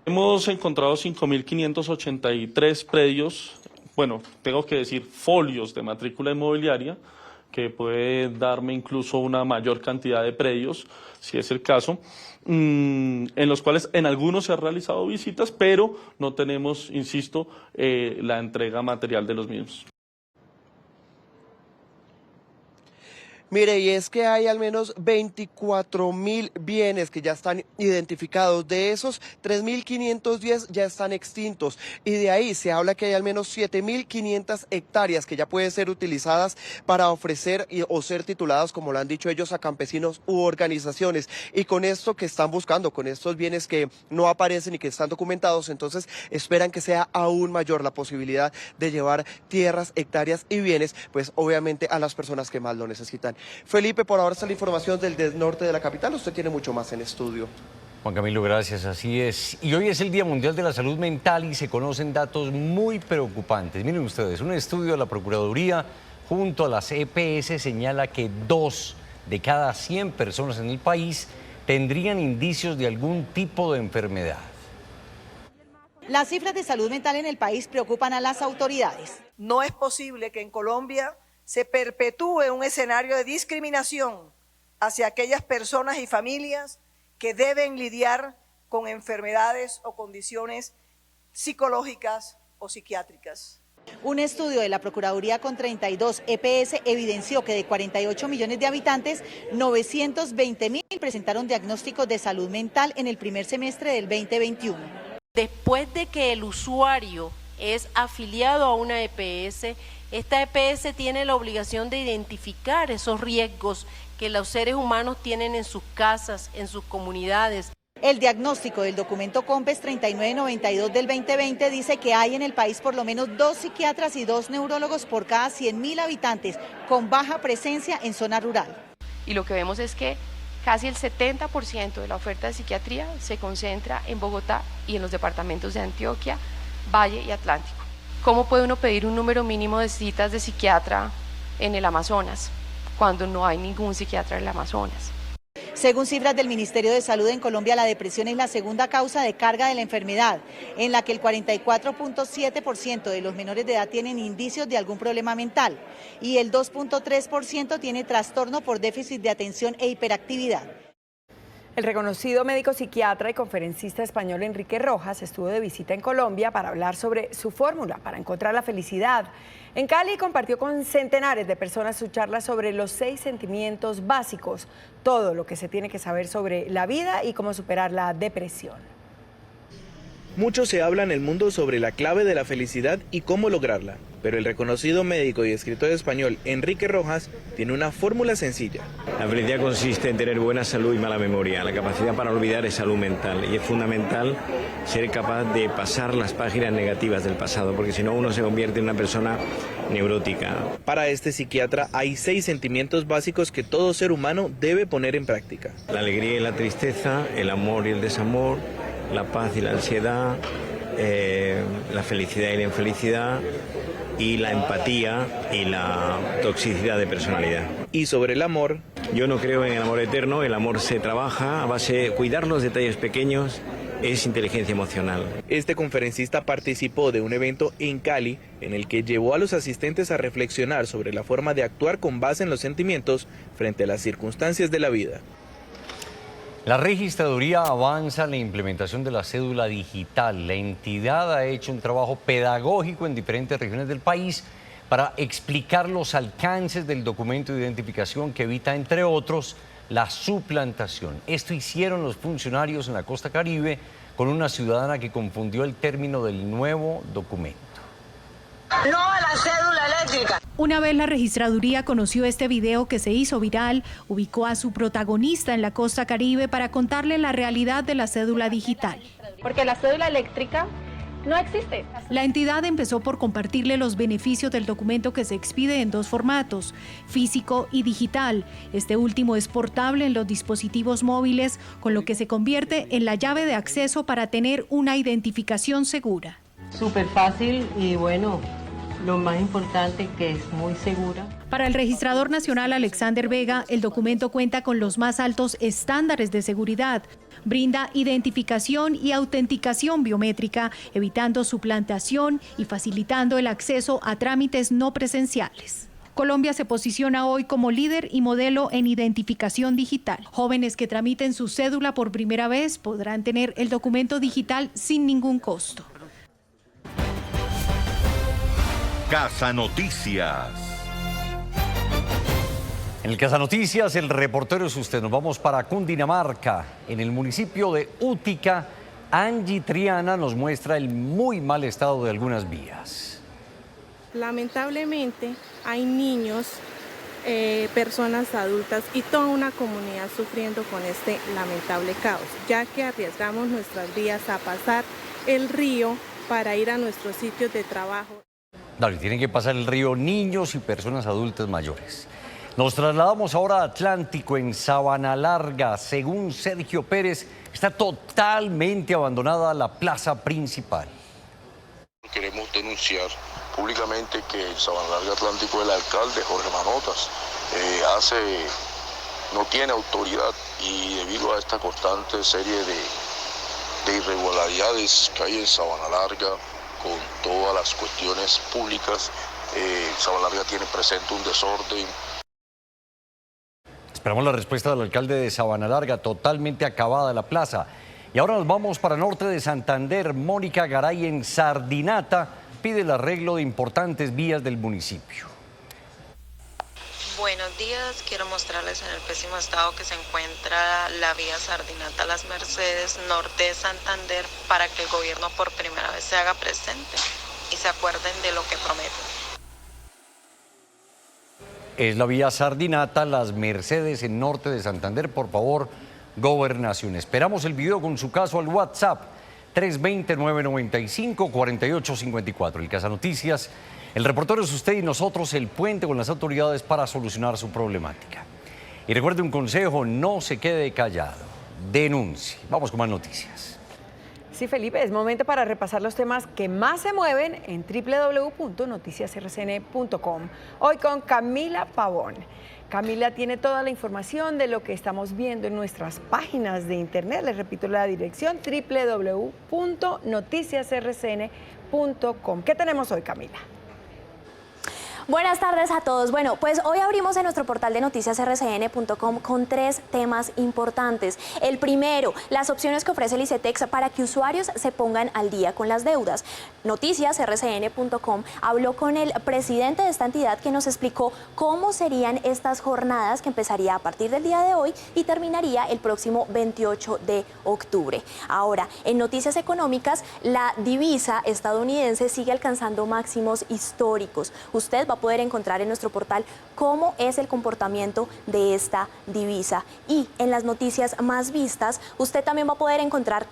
Hemos encontrado 5.583 predios, bueno, tengo que decir folios de matrícula inmobiliaria, que puede darme incluso una mayor cantidad de predios, si es el caso, en los cuales en algunos se han realizado visitas, pero no tenemos, insisto, la entrega material de los mismos. Mire, y es que hay al menos 24.000 bienes que ya están identificados. De esos, 3.510 ya están extintos. Y de ahí se habla que hay al menos 7.500 hectáreas que ya pueden ser utilizadas para ofrecer o ser tituladas, como lo han dicho ellos, a campesinos u organizaciones. Y con esto que están buscando, con estos bienes que no aparecen y que están documentados, entonces esperan que sea aún mayor la posibilidad de llevar tierras, hectáreas y bienes, pues obviamente a las personas que más lo necesitan. Felipe, por ahora está la información del norte de la capital. Usted tiene mucho más en estudio. Juan Camilo, gracias, así es. Y hoy es el Día Mundial de la Salud Mental y se conocen datos muy preocupantes. Miren ustedes, un estudio de la Procuraduría junto a las EPS señala que 2 de cada 100 personas en el país tendrían indicios de algún tipo de enfermedad. Las cifras de salud mental en el país preocupan a las autoridades. No es posible que en Colombia se perpetúe un escenario de discriminación hacia aquellas personas y familias que deben lidiar con enfermedades o condiciones psicológicas o psiquiátricas. Un estudio de la Procuraduría con 32 EPS evidenció que de 48 millones de habitantes, 920.000 presentaron diagnósticos de salud mental en el primer semestre del 2021. Después de que el usuario es afiliado a una EPS, esta EPS tiene la obligación de identificar esos riesgos que los seres humanos tienen en sus casas, en sus comunidades. El diagnóstico del documento COMPES 3992 del 2020 dice que hay en el país por lo menos 2 psiquiatras y 2 neurólogos por cada 100.000 habitantes, con baja presencia en zona rural. Y lo que vemos es que casi el 70% de la oferta de psiquiatría se concentra en Bogotá y en los departamentos de Antioquia, Valle y Atlántico. ¿Cómo puede uno pedir un número mínimo de citas de psiquiatra en el Amazonas cuando no hay ningún psiquiatra en el Amazonas? Según cifras del Ministerio de Salud, en Colombia la depresión es la segunda causa de carga de la enfermedad, en la que el 44.7% de los menores de edad tienen indicios de algún problema mental y el 2.3% tiene trastorno por déficit de atención e hiperactividad. El reconocido médico psiquiatra y conferencista español Enrique Rojas estuvo de visita en Colombia para hablar sobre su fórmula para encontrar la felicidad. En Cali compartió con centenares de personas su charla sobre los 6 sentimientos básicos, todo lo que se tiene que saber sobre la vida y cómo superar la depresión. Mucho se habla en el mundo sobre la clave de la felicidad y cómo lograrla, pero el reconocido médico y escritor español Enrique Rojas tiene una fórmula sencilla. La felicidad consiste en tener buena salud y mala memoria. La capacidad para olvidar es salud mental y es fundamental ser capaz de pasar las páginas negativas del pasado, porque si no uno se convierte en una persona neurótica. Para este psiquiatra hay 6 sentimientos básicos que todo ser humano debe poner en práctica. La alegría y la tristeza, el amor y el desamor, la paz y la ansiedad, la felicidad y la infelicidad, y la empatía y la toxicidad de personalidad. Y sobre el amor, yo no creo en el amor eterno, el amor se trabaja a base de cuidar los detalles pequeños, es inteligencia emocional. Este conferencista participó de un evento en Cali en el que llevó a los asistentes a reflexionar sobre la forma de actuar con base en los sentimientos frente a las circunstancias de la vida. La registraduría avanza en la implementación de la cédula digital. La entidad ha hecho un trabajo pedagógico en diferentes regiones del país para explicar los alcances del documento de identificación que evita, entre otros, la suplantación. Esto hicieron los funcionarios en la costa Caribe con una ciudadana que confundió el término del nuevo documento. ¡No a la cédula eléctrica! Una vez la registraduría conoció este video que se hizo viral, ubicó a su protagonista en la costa Caribe para contarle la realidad de la cédula digital. Porque la cédula eléctrica no existe. La entidad empezó por compartirle los beneficios del documento que se expide en 2 formatos, físico y digital. Este último es portable en los dispositivos móviles, con lo que se convierte en la llave de acceso para tener una identificación segura. Súper fácil y bueno, lo más importante que es muy segura. Para el registrador nacional Alexander Vega, el documento cuenta con los más altos estándares de seguridad. Brinda identificación y autenticación biométrica, evitando suplantación y facilitando el acceso a trámites no presenciales. Colombia se posiciona hoy como líder y modelo en identificación digital. Jóvenes que tramiten su cédula por primera vez podrán tener el documento digital sin ningún costo. Casa Noticias. En el Casa Noticias, el reportero es usted. Nos vamos para Cundinamarca. En el municipio de Útica, Angie Triana nos muestra el muy mal estado de algunas vías. Lamentablemente hay niños, personas adultas y toda una comunidad sufriendo con este lamentable caos, ya que arriesgamos nuestras vías a pasar el río para ir a nuestros sitios de trabajo. Claro, y tienen que pasar el río niños y personas adultas mayores. Nos trasladamos ahora a Atlántico, en Sabana Larga. Según Sergio Pérez, está totalmente abandonada la plaza principal. Queremos denunciar públicamente que en Sabana Larga Atlántico el alcalde Jorge Manotas no tiene autoridad, y debido a esta constante serie de irregularidades que hay en Sabana Larga con todas las cuestiones públicas, Sabana Larga tiene presente un desorden. Esperamos la respuesta del alcalde de Sabana Larga, totalmente acabada la plaza. Y ahora nos vamos para norte de Santander. Mónica Garay, en Sardinata, pide el arreglo de importantes vías del municipio. Buenos días, quiero mostrarles en el pésimo estado que se encuentra la vía Sardinata Las Mercedes, norte de Santander, para que el gobierno por primera vez se haga presente y se acuerden de lo que prometen. Es la vía Sardinata Las Mercedes, en norte de Santander. Por favor, Gobernación. Esperamos el video con su caso al WhatsApp 320-995-4854. El Casa Noticias, el reportero es usted y nosotros, el puente con las autoridades para solucionar su problemática. Y recuerde un consejo: no se quede callado, denuncie. Vamos con más noticias. Sí, Felipe, es momento para repasar los temas que más se mueven en www.noticiasrcn.com. Hoy con Camila Pavón. Camila tiene toda la información de lo que estamos viendo en nuestras páginas de internet. Les repito la dirección: www.noticiasrcn.com. ¿Qué tenemos hoy, Camila? Buenas tardes a todos. Bueno, pues hoy abrimos en nuestro portal de noticias rcn.com con 3 temas importantes. El primero, las opciones que ofrece el ICETEX para que usuarios se pongan al día con las deudas. Noticias rcn.com habló con el presidente de esta entidad que nos explicó cómo serían estas jornadas que empezaría a partir del día de hoy y terminaría el próximo 28 de octubre. Ahora, en noticias económicas, la divisa estadounidense sigue alcanzando máximos históricos. Usted va a poder encontrar en nuestro portal cómo es el comportamiento de esta divisa. Y en las noticias más vistas, usted también va a poder encontrar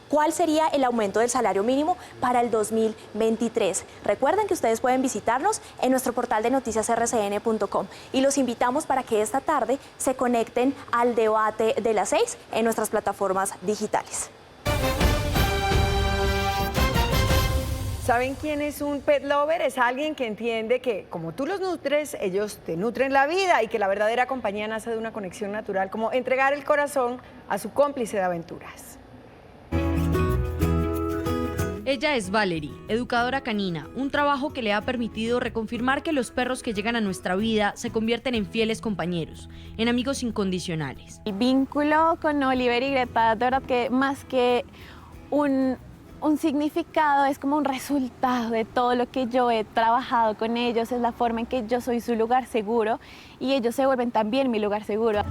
cuál sería el aumento del salario mínimo para el 2023. Recuerden que ustedes pueden visitarnos en nuestro portal de noticias rcn.com y los invitamos para que esta tarde se conecten al debate de las 6 en nuestras plataformas digitales. ¿Saben quién es un pet lover? Es alguien que entiende que como tú los nutres, ellos te nutren la vida y que la verdadera compañía nace de una conexión natural, como entregar el corazón a su cómplice de aventuras. Ella es Valerie, educadora canina, un trabajo que le ha permitido reconfirmar que los perros que llegan a nuestra vida se convierten en fieles compañeros, en amigos incondicionales. Mi vínculo con Oliver y Greta, de verdad que más que un significado, es como un resultado de todo lo que yo he trabajado con ellos, es la forma en que yo soy su lugar seguro y ellos se vuelven también mi lugar seguro.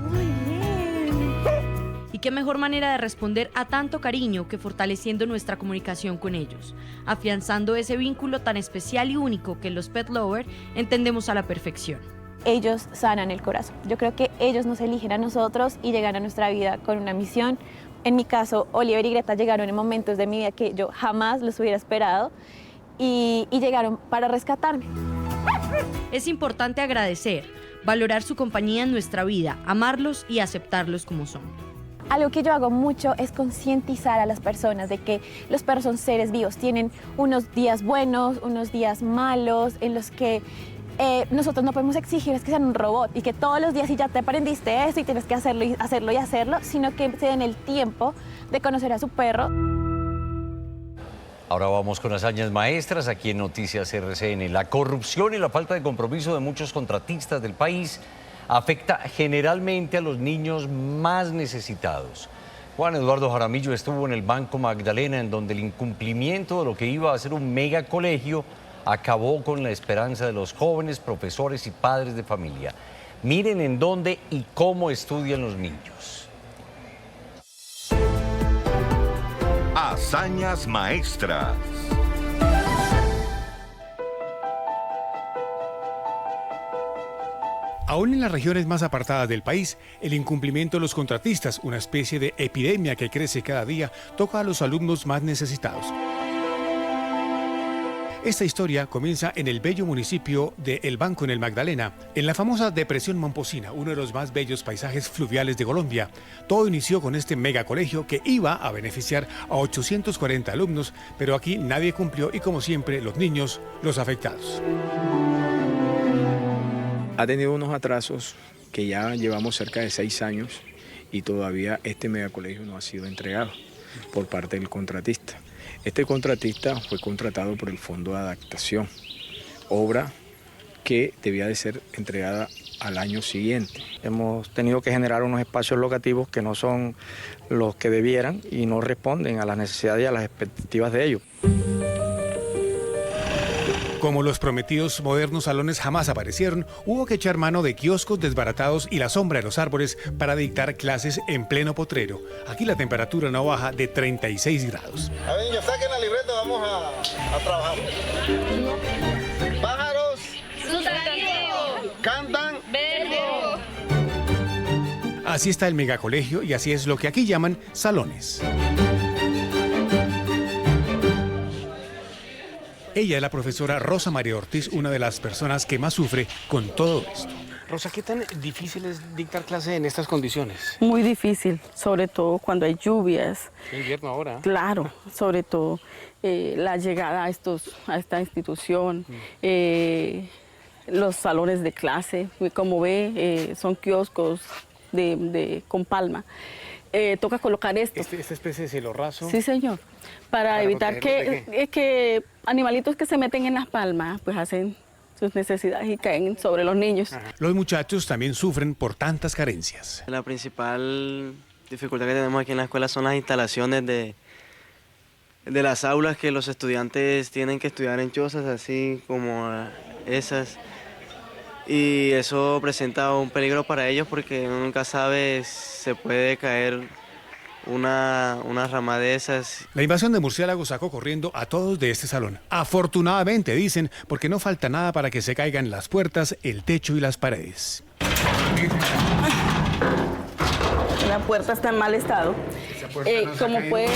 Y qué mejor manera de responder a tanto cariño que fortaleciendo nuestra comunicación con ellos, afianzando ese vínculo tan especial y único que los pet lovers entendemos a la perfección. Ellos sanan el corazón. Yo creo que ellos nos eligen a nosotros y llegan a nuestra vida con una misión. En mi caso, Oliver y Greta llegaron en momentos de mi vida que yo jamás los hubiera esperado y llegaron para rescatarme. Es importante agradecer, valorar su compañía en nuestra vida, amarlos y aceptarlos como son. Algo que yo hago mucho es concientizar a las personas de que los perros son seres vivos, tienen unos días buenos, unos días malos, en los que nosotros no podemos exigirles que sean un robot y que todos los días, si ya te aprendiste eso y tienes que hacerlo y hacerlo y hacerlo, sino que se den el tiempo de conocer a su perro. Ahora vamos con hazañas maestras aquí en Noticias RCN. La corrupción y la falta de compromiso de muchos contratistas del país afecta generalmente a los niños más necesitados. Juan Eduardo Jaramillo estuvo en el Banco Magdalena, en donde el incumplimiento de lo que iba a ser un megacolegio acabó con la esperanza de los jóvenes, profesores y padres de familia. Miren en dónde y cómo estudian los niños. Hazañas maestras. Aún en las regiones más apartadas del país, el incumplimiento de los contratistas, una especie de epidemia que crece cada día, toca a los alumnos más necesitados. Esta historia comienza en el bello municipio de El Banco, en el Magdalena, en la famosa Depresión Momposina, uno de los más bellos paisajes fluviales de Colombia. Todo inició con este megacolegio que iba a beneficiar a 840 alumnos, pero aquí nadie cumplió y, como siempre, los niños, los afectados. Ha tenido unos atrasos que ya llevamos cerca de 6 años y todavía este megacolegio no ha sido entregado por parte del contratista. Este contratista fue contratado por el Fondo de Adaptación, obra que debía de ser entregada al año siguiente. Hemos tenido que generar unos espacios locativos que no son los que debieran y no responden a las necesidades y a las expectativas de ellos. Como los prometidos modernos salones jamás aparecieron, hubo que echar mano de kioscos desbaratados y la sombra de los árboles para dictar clases en pleno potrero. Aquí la temperatura no baja de 36 grados. A ver, niños, saquen la libreta, vamos a trabajar. Pájaros sustantivo, cantan verbo. Así está el megacolegio y así es lo que aquí llaman salones. Ella es la profesora Rosa María Ortiz, una de las personas que más sufre con todo esto. Rosa, ¿qué tan difícil es dictar clase en estas condiciones? Muy difícil, sobre todo cuando hay lluvias. Invierno ahora. Claro, sobre todo la llegada a esta institución, los salones de clase, como ve, son kioscos con palma. Toca colocar esto. ¿Esta especie de cielo raso? Sí, señor. Para evitar que animalitos que se meten en las palmas, pues hacen sus necesidades y caen sobre los niños. Los muchachos también sufren por tantas carencias. La principal dificultad que tenemos aquí en la escuela son las instalaciones de las aulas, que los estudiantes tienen que estudiar en chozas así como esas. Y eso presenta un peligro para ellos porque uno nunca sabe, se puede caer una rama de esas. La invasión de murciélagos sacó corriendo a todos de este salón. Afortunadamente, dicen, porque no falta nada para que se caigan las puertas, el techo y las paredes. La puerta está en mal estado. Como puede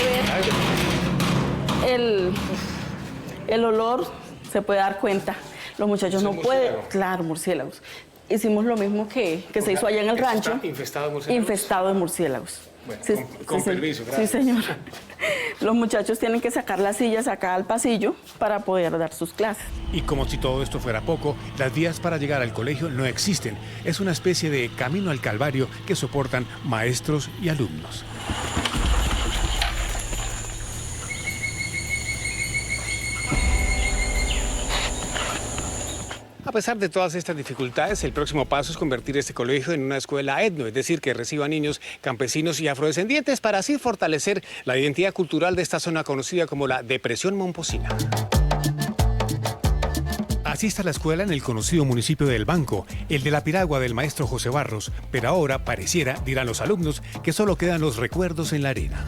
ver, el olor se puede dar cuenta. Los muchachos no pueden... Claro, murciélagos. Hicimos lo mismo que se hizo allá en el rancho. ¿Infestado de murciélagos? Infestado de murciélagos. Bueno, sí, con permiso, gracias. Sí, señor. Los muchachos tienen que sacar las sillas acá al pasillo para poder dar sus clases. Y como si todo esto fuera poco, las vías para llegar al colegio no existen. Es una especie de camino al calvario que soportan maestros y alumnos. A pesar de todas estas dificultades, el próximo paso es convertir este colegio en una escuela etno, es decir, que reciba niños campesinos y afrodescendientes para así fortalecer la identidad cultural de esta zona conocida como la Depresión Momposina. Así está la escuela en el conocido municipio de El Banco, el de la piragua del maestro José Barros, pero ahora pareciera, dirán los alumnos, que solo quedan los recuerdos en la arena.